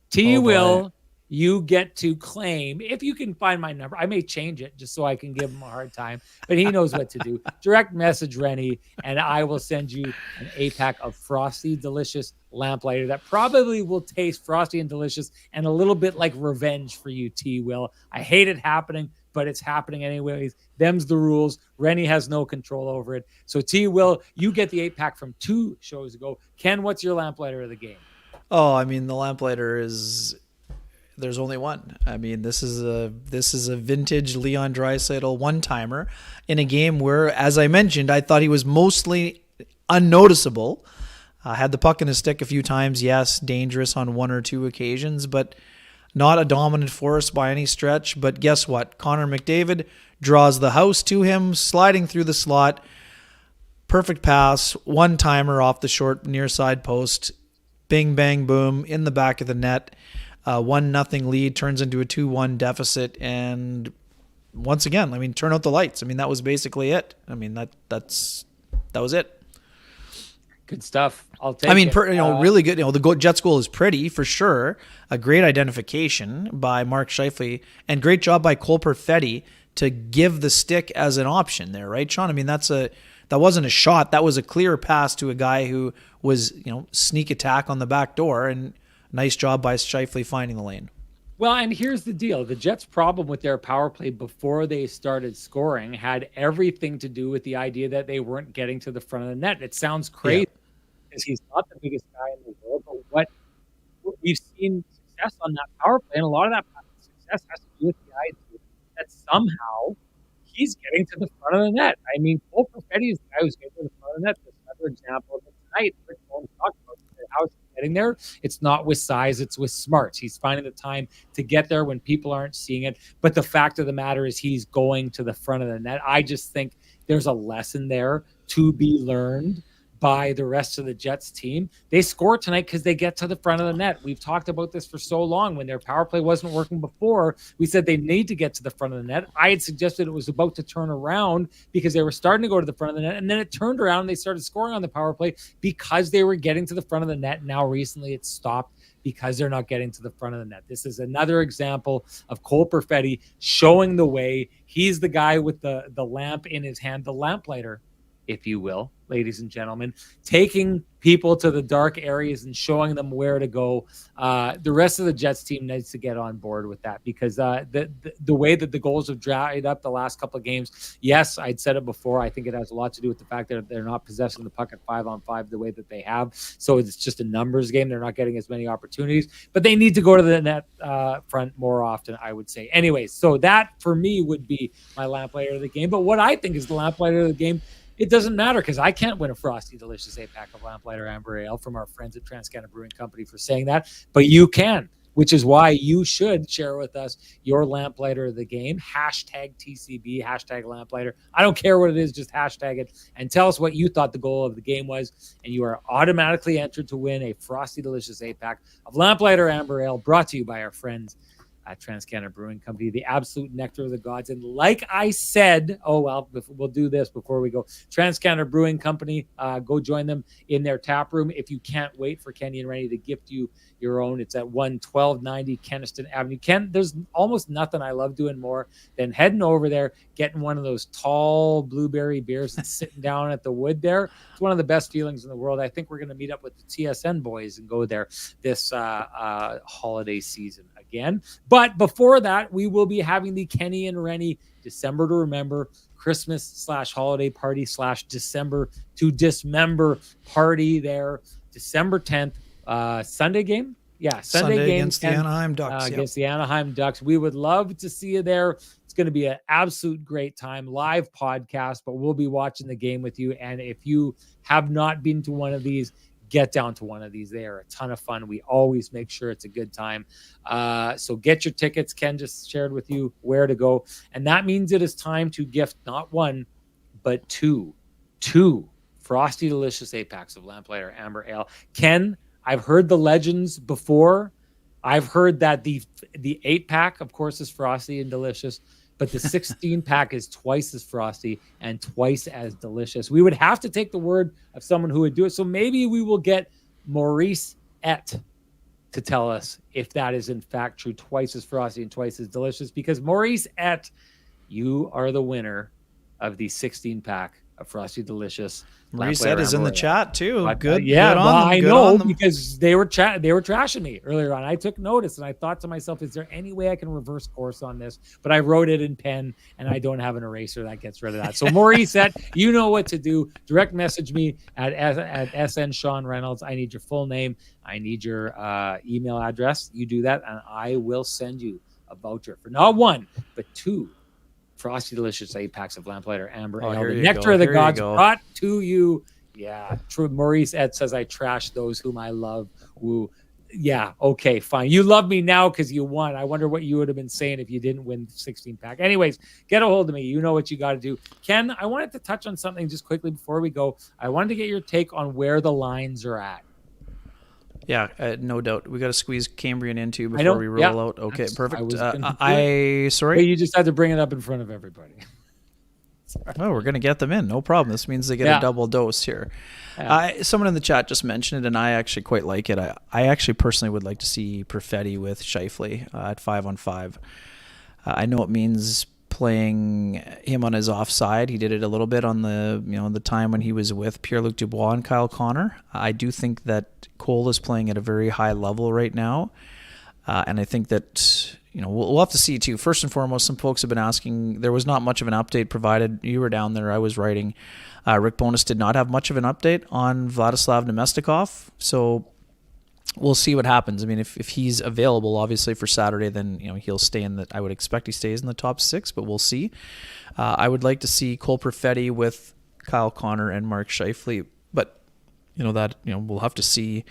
T. Will, you get to claim, if you can find my number, I may change it just so I can give him a hard time, but he knows what to do. Direct message Renny, and I will send you an 8-pack of Frosty Delicious Lamplighter that probably will taste frosty and delicious and a little bit like revenge for you, T. Will. I hate it happening, but it's happening anyways. Them's the rules. Renny has no control over it. So T. Will, you get the 8-pack from 2 shows ago. Ken, what's your Lamplighter of the game? Oh, I mean, the Lamplighter is, there's only one. I mean, this is a vintage Leon Draisaitl one-timer in a game where, as I mentioned, I thought he was mostly unnoticeable. Had the puck in his stick a few times, yes, dangerous on 1 or 2 occasions, but not a dominant force by any stretch. But guess what? Connor McDavid draws the house to him, sliding through the slot. Perfect pass, one-timer off the short near side post. Bing, bang, boom, in the back of the net. 1-0 lead turns into a 2-1 deficit. And once again, I mean, turn out the lights. I mean, that was basically it. I mean, that was it. Good stuff. I'll take it. Really good. The Jets goal is pretty, for sure. A great identification by Mark Scheifele. And great job by Cole Perfetti to give the stick as an option there, right, Sean? I mean, that wasn't a shot. That was a clear pass to a guy who was, sneak attack on the back door, and nice job by Scheifele finding the lane. Well, and here's the deal. The Jets' problem with their power play before they started scoring had everything to do with the idea that they weren't getting to the front of the net. It sounds crazy because he's not the biggest guy in the world, but what we've seen success on that power play, and a lot of that success has to do with the idea that somehow he's getting to the front of the net. I mean, Cole Perfetti is the guy who's getting to the front of the net. There's another example of it tonight. Rick Bones talked about how he's getting there. It's not with size, it's with smarts. He's finding the time to get there when people aren't seeing it. But the fact of the matter is he's going to the front of the net. I just think there's a lesson there to be learned by the rest of the Jets team. They score tonight because they get to the front of the net. We've talked about this for so long. When their power play wasn't working before, we said they need to get to the front of the net. I had suggested it was about to turn around because they were starting to go to the front of the net, and then it turned around and they started scoring on the power play because they were getting to the front of the net. Now recently it's stopped because they're not getting to the front of the net. This is another example of Cole Perfetti showing the way. He's the guy with the lamp in his hand, the lamplighter, if you will, ladies and gentlemen, taking people to the dark areas and showing them where to go. The rest of the Jets team needs to get on board with that because the way that the goals have dried up the last couple of games, yes, I'd said it before. I think it has a lot to do with the fact that they're not possessing the puck at 5-on-5 the way that they have. So it's just a numbers game. They're not getting as many opportunities, but they need to go to the net front more often, I would say. Anyways, so that for me would be my lamplighter of the game. But what I think is the lamplighter of the game, it doesn't matter because I can't win a Frosty Delicious 8-pack of Lamplighter Amber Ale from our friends at Transcanada Brewing Company for saying that, but you can, which is why you should share with us your Lamplighter of the game, hashtag TCB, hashtag Lamplighter. I don't care what it is, just hashtag it and tell us what you thought the goal of the game was, and you are automatically entered to win a Frosty Delicious 8-pack of Lamplighter Amber Ale brought to you by our friends TransCanada Brewing Company, the absolute nectar of the gods. And like I said, we'll do this before we go. TransCanada Brewing Company, go join them in their tap room. If you can't wait for Kenny and Renny to gift you your own, it's at 1290 Kenniston Avenue. There's almost nothing I love doing more than heading over there, getting one of those tall blueberry beers and sitting down at the wood there. It's one of the best feelings in the world. I think we're going to meet up with the TSN boys and go there this holiday season again. But before that, we will be having the Kenny and Renny December to Remember Christmas / holiday party / December to Dismember party there, December 10th, Sunday game. Yeah, Sunday game against the Anaheim Ducks. Against the Anaheim Ducks. We would love to see you there. It's going to be an absolute great time, live podcast, but we'll be watching the game with you. And if you have not been to one of these, get down to one of these. They are a ton of fun. We always make sure it's a good time. So get your tickets. Ken just shared with you where to go. And that means it is time to gift not one, but two Frosty Delicious 8-packs of Lamplighter Amber Ale. Ken, I've heard the legends before. I've heard that the 8-pack, of course, is frosty and delicious, but the 16-pack is twice as frosty and twice as delicious. We would have to take the word of someone who would do it. So maybe we will get Maurice Et to tell us if that is in fact true, twice as frosty and twice as delicious, because Maurice Et, you are the winner of the 16-pack of Frosty Delicious. Maurice Ed is in the chat too. But, good. Yeah, good on well, them, I good know on because they were trashing me earlier on. I took notice and I thought to myself, is there any way I can reverse course on this? But I wrote it in pen and I don't have an eraser that gets rid of that. So Maurice said, you know what to do. Direct message me at SN Sean Reynolds. I need your full name. I need your email address. You do that and I will send you a voucher for not one, but two Frosty Delicious 8-packs of Lamplighter Amber Ale. The nectar of the gods brought to you. Yeah, true. Maurice Ed says I trash those whom I love. Woo. Yeah, okay, fine. You love me now because you won. I wonder what you would have been saying if you didn't win the 16-pack. Anyways, get a hold of me. You know what you got to do. Ken, I wanted to touch on something just quickly before we go. I wanted to get your take on where the lines are at. Yeah, no doubt. We got to squeeze Cambrian in too before we roll out. Okay, perfect. Sorry. But you just had to bring it up in front of everybody. Oh, we're going to get them in. No problem. This means they get a double dose here. Yeah. Someone in the chat just mentioned it, and I actually quite like it. I actually personally would like to see Perfetti with Scheifele at 5-on-5. I know it means playing him on his offside. He did it a little bit on the time when he was with Pierre-Luc Dubois and Kyle Connor. I do think that Cole is playing at a very high level right now, and I think that we'll have to see too. First and foremost, some folks have been asking. There was not much of an update provided. You were down there. I was writing. Rick Bowness did not have much of an update on Vladislav Nemestikov, so we'll see what happens. I mean, if he's available, obviously for Saturday, then he'll stay in the. I would expect he stays in the top 6, but we'll see. I would like to see Cole Perfetti with Kyle Connor and Mark Scheifele, but we'll have to see.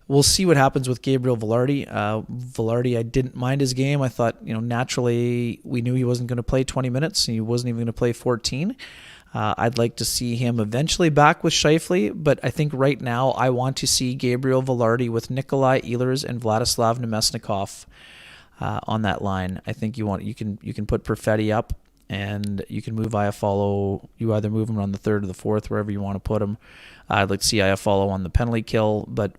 We'll see what happens with Gabriel Velarde. Velarde, I didn't mind his game. I thought, naturally we knew he wasn't going to play 20 minutes. He wasn't even going to play 14. I'd like to see him eventually back with Scheifele, but I think right now I want to see Gabriel Velarde with Nikolai Ehlers and Vladislav Nemesnikov on that line. I think you can put Perfetti up, and you can move Iafallo. You either move him on the 3rd or the 4th, wherever you want to put him. I'd like to see Iafallo on the penalty kill, but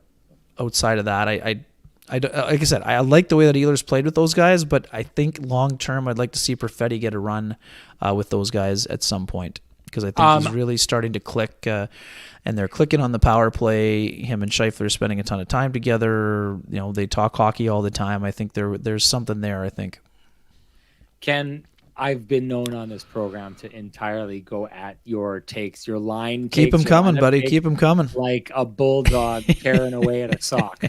outside of that, I like I said, I like the way that Ehlers played with those guys, but I think long term, I'd like to see Perfetti get a run with those guys at some point, because I think he's really starting to click, and they're clicking on the power play. Him and Scheifele are spending a ton of time together. They talk hockey all the time. I think there's something there. I think. Ken, I've been known on this program to entirely go at your takes, your line. Keep them coming, buddy. Keep them coming. Like a bulldog tearing away at a sock.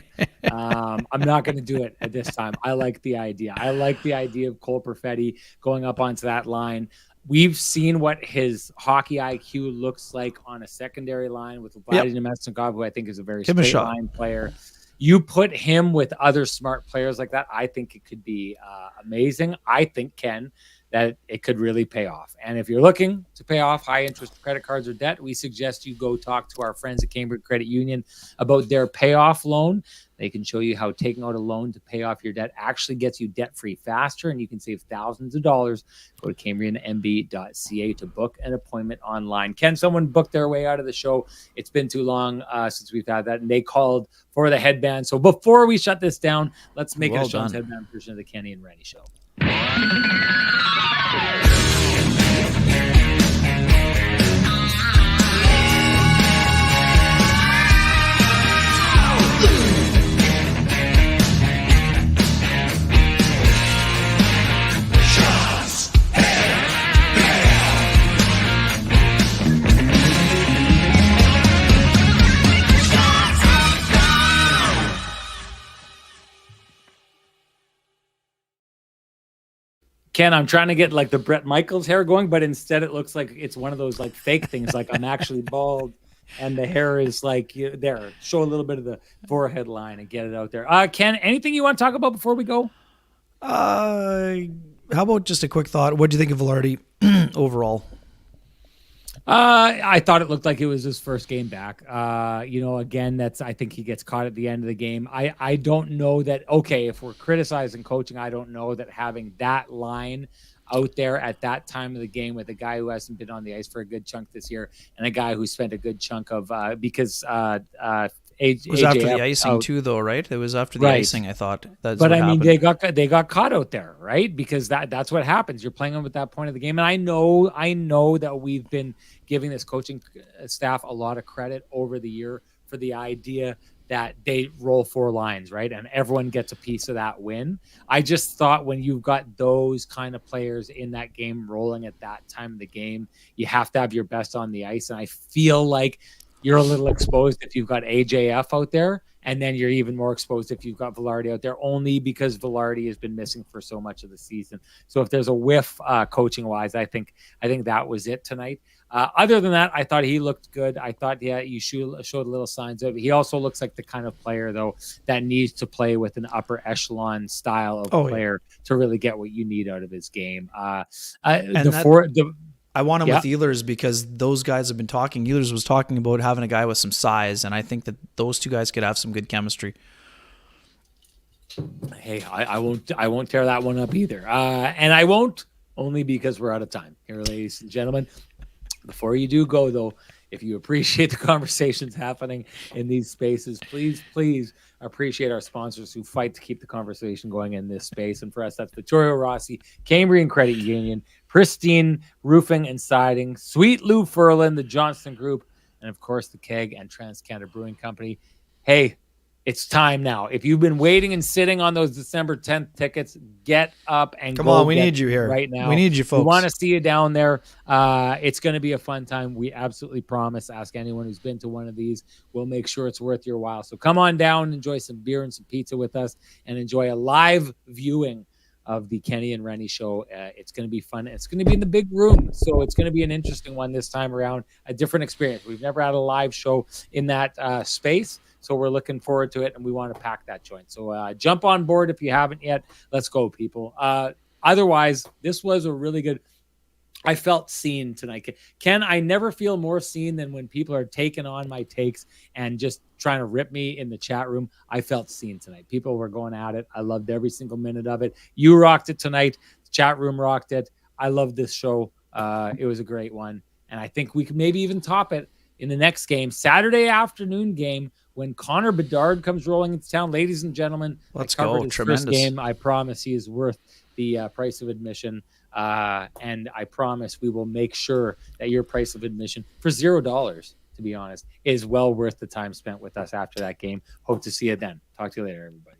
I'm not going to do it at this time. I like the idea. I like the idea of Cole Perfetti going up onto that line. We've seen what his hockey IQ looks like on a secondary line with Vladimir Nemesnikov, who I think is a very straight line player. You put him with other smart players like that, I think it could be amazing. I think, Ken, that it could really pay off. And if you're looking to pay off high interest credit cards or debt, we suggest you go talk to our friends at Cambridge Credit Union about their payoff loan. They can show you how taking out a loan to pay off your debt actually gets you debt-free faster, and you can save thousands of dollars. Go to CambrianMB.ca to book an appointment online. Can someone book their way out of the show? It's been too long since we've had that, and they called for the headband. So before we shut this down, let's make it a Sean's Headband version of the Kenny and Renny Show. Ken, I'm trying to get like the Bret Michaels hair going, but instead it looks like it's one of those like fake things. Like I'm actually bald and the hair is like there. Show a little bit of the forehead line and get it out there. Ken, anything you want to talk about before we go? How about just a quick thought? What do you think of Velarde overall? I thought it looked like it was his first game back. Again, I think he gets caught at the end of the game. I don't know that, okay, if we're criticizing coaching, I don't know that having that line out there at that time of the game with a guy who hasn't been on the ice for a good chunk this year and a guy who spent a good chunk of it was after the icing too, though, right? It was after the icing, I thought. But I mean, they got caught out there, right? Because that's what happens. You're playing them at that point of the game, and I know that we've been giving this coaching staff a lot of credit over the year for the idea that they roll 4 lines, right? And everyone gets a piece of that win. I just thought when you've got those kind of players in that game rolling at that time of the game, you have to have your best on the ice. And I feel like you're a little exposed if you've got AJF out there, and then you're even more exposed if you've got Velarde out there, only because Velarde has been missing for so much of the season. So if there's a whiff coaching-wise, I think that was it tonight. Other than that, I thought he looked good. I thought, you showed little signs of it. He also looks like the kind of player, though, that needs to play with an upper echelon style of player to really get what you need out of his game. I want him with Ehlers because those guys have been talking. Ehlers was talking about having a guy with some size, and I think that those two guys could have some good chemistry. Hey, I won't tear that one up either. And I won't, only because we're out of time here, ladies and gentlemen. Before you do go, though, if you appreciate the conversations happening in these spaces, please appreciate our sponsors who fight to keep the conversation going in this space. And for us, that's Vittorio Rossi, Cambrian Credit Union, Pristine Roofing and Siding, Sweet Lou Ferlin, the Johnston Group, and of course the Keg and Trans-Canada Brewing Company. Hey, it's time now. If you've been waiting and sitting on those December 10th tickets, get up and come on. We need you here right now. We need you, folks. We want to see you down there. It's going to be a fun time. We absolutely promise. Ask anyone who's been to one of these. We'll make sure it's worth your while. So come on down, enjoy some beer and some pizza with us, and enjoy a live viewing of the Kenny and Renny Show. It's going to be fun. It's going to be in the big room, so it's going to be an interesting one this time around, a different experience. We've never had a live show in that space, so we're looking forward to it, and we want to pack that joint. So jump on board if you haven't yet. Let's go, people. Otherwise, this was a really good... I felt seen tonight. Ken, I never feel more seen than when people are taking on my takes and just trying to rip me in the chat room. I felt seen tonight. People were going at it. I loved every single minute of it. You rocked it tonight. The chat room rocked it. I love this show. It was a great one. And I think we could maybe even top it in the next game, Saturday afternoon game, when Connor Bedard comes rolling into town. Ladies and gentlemen, let's go. His first game. I promise he is worth the price of admission. And I promise we will make sure that your price of admission for $0, to be honest, is well worth the time spent with us after that game. Hope to see you then. Talk to you later, everybody.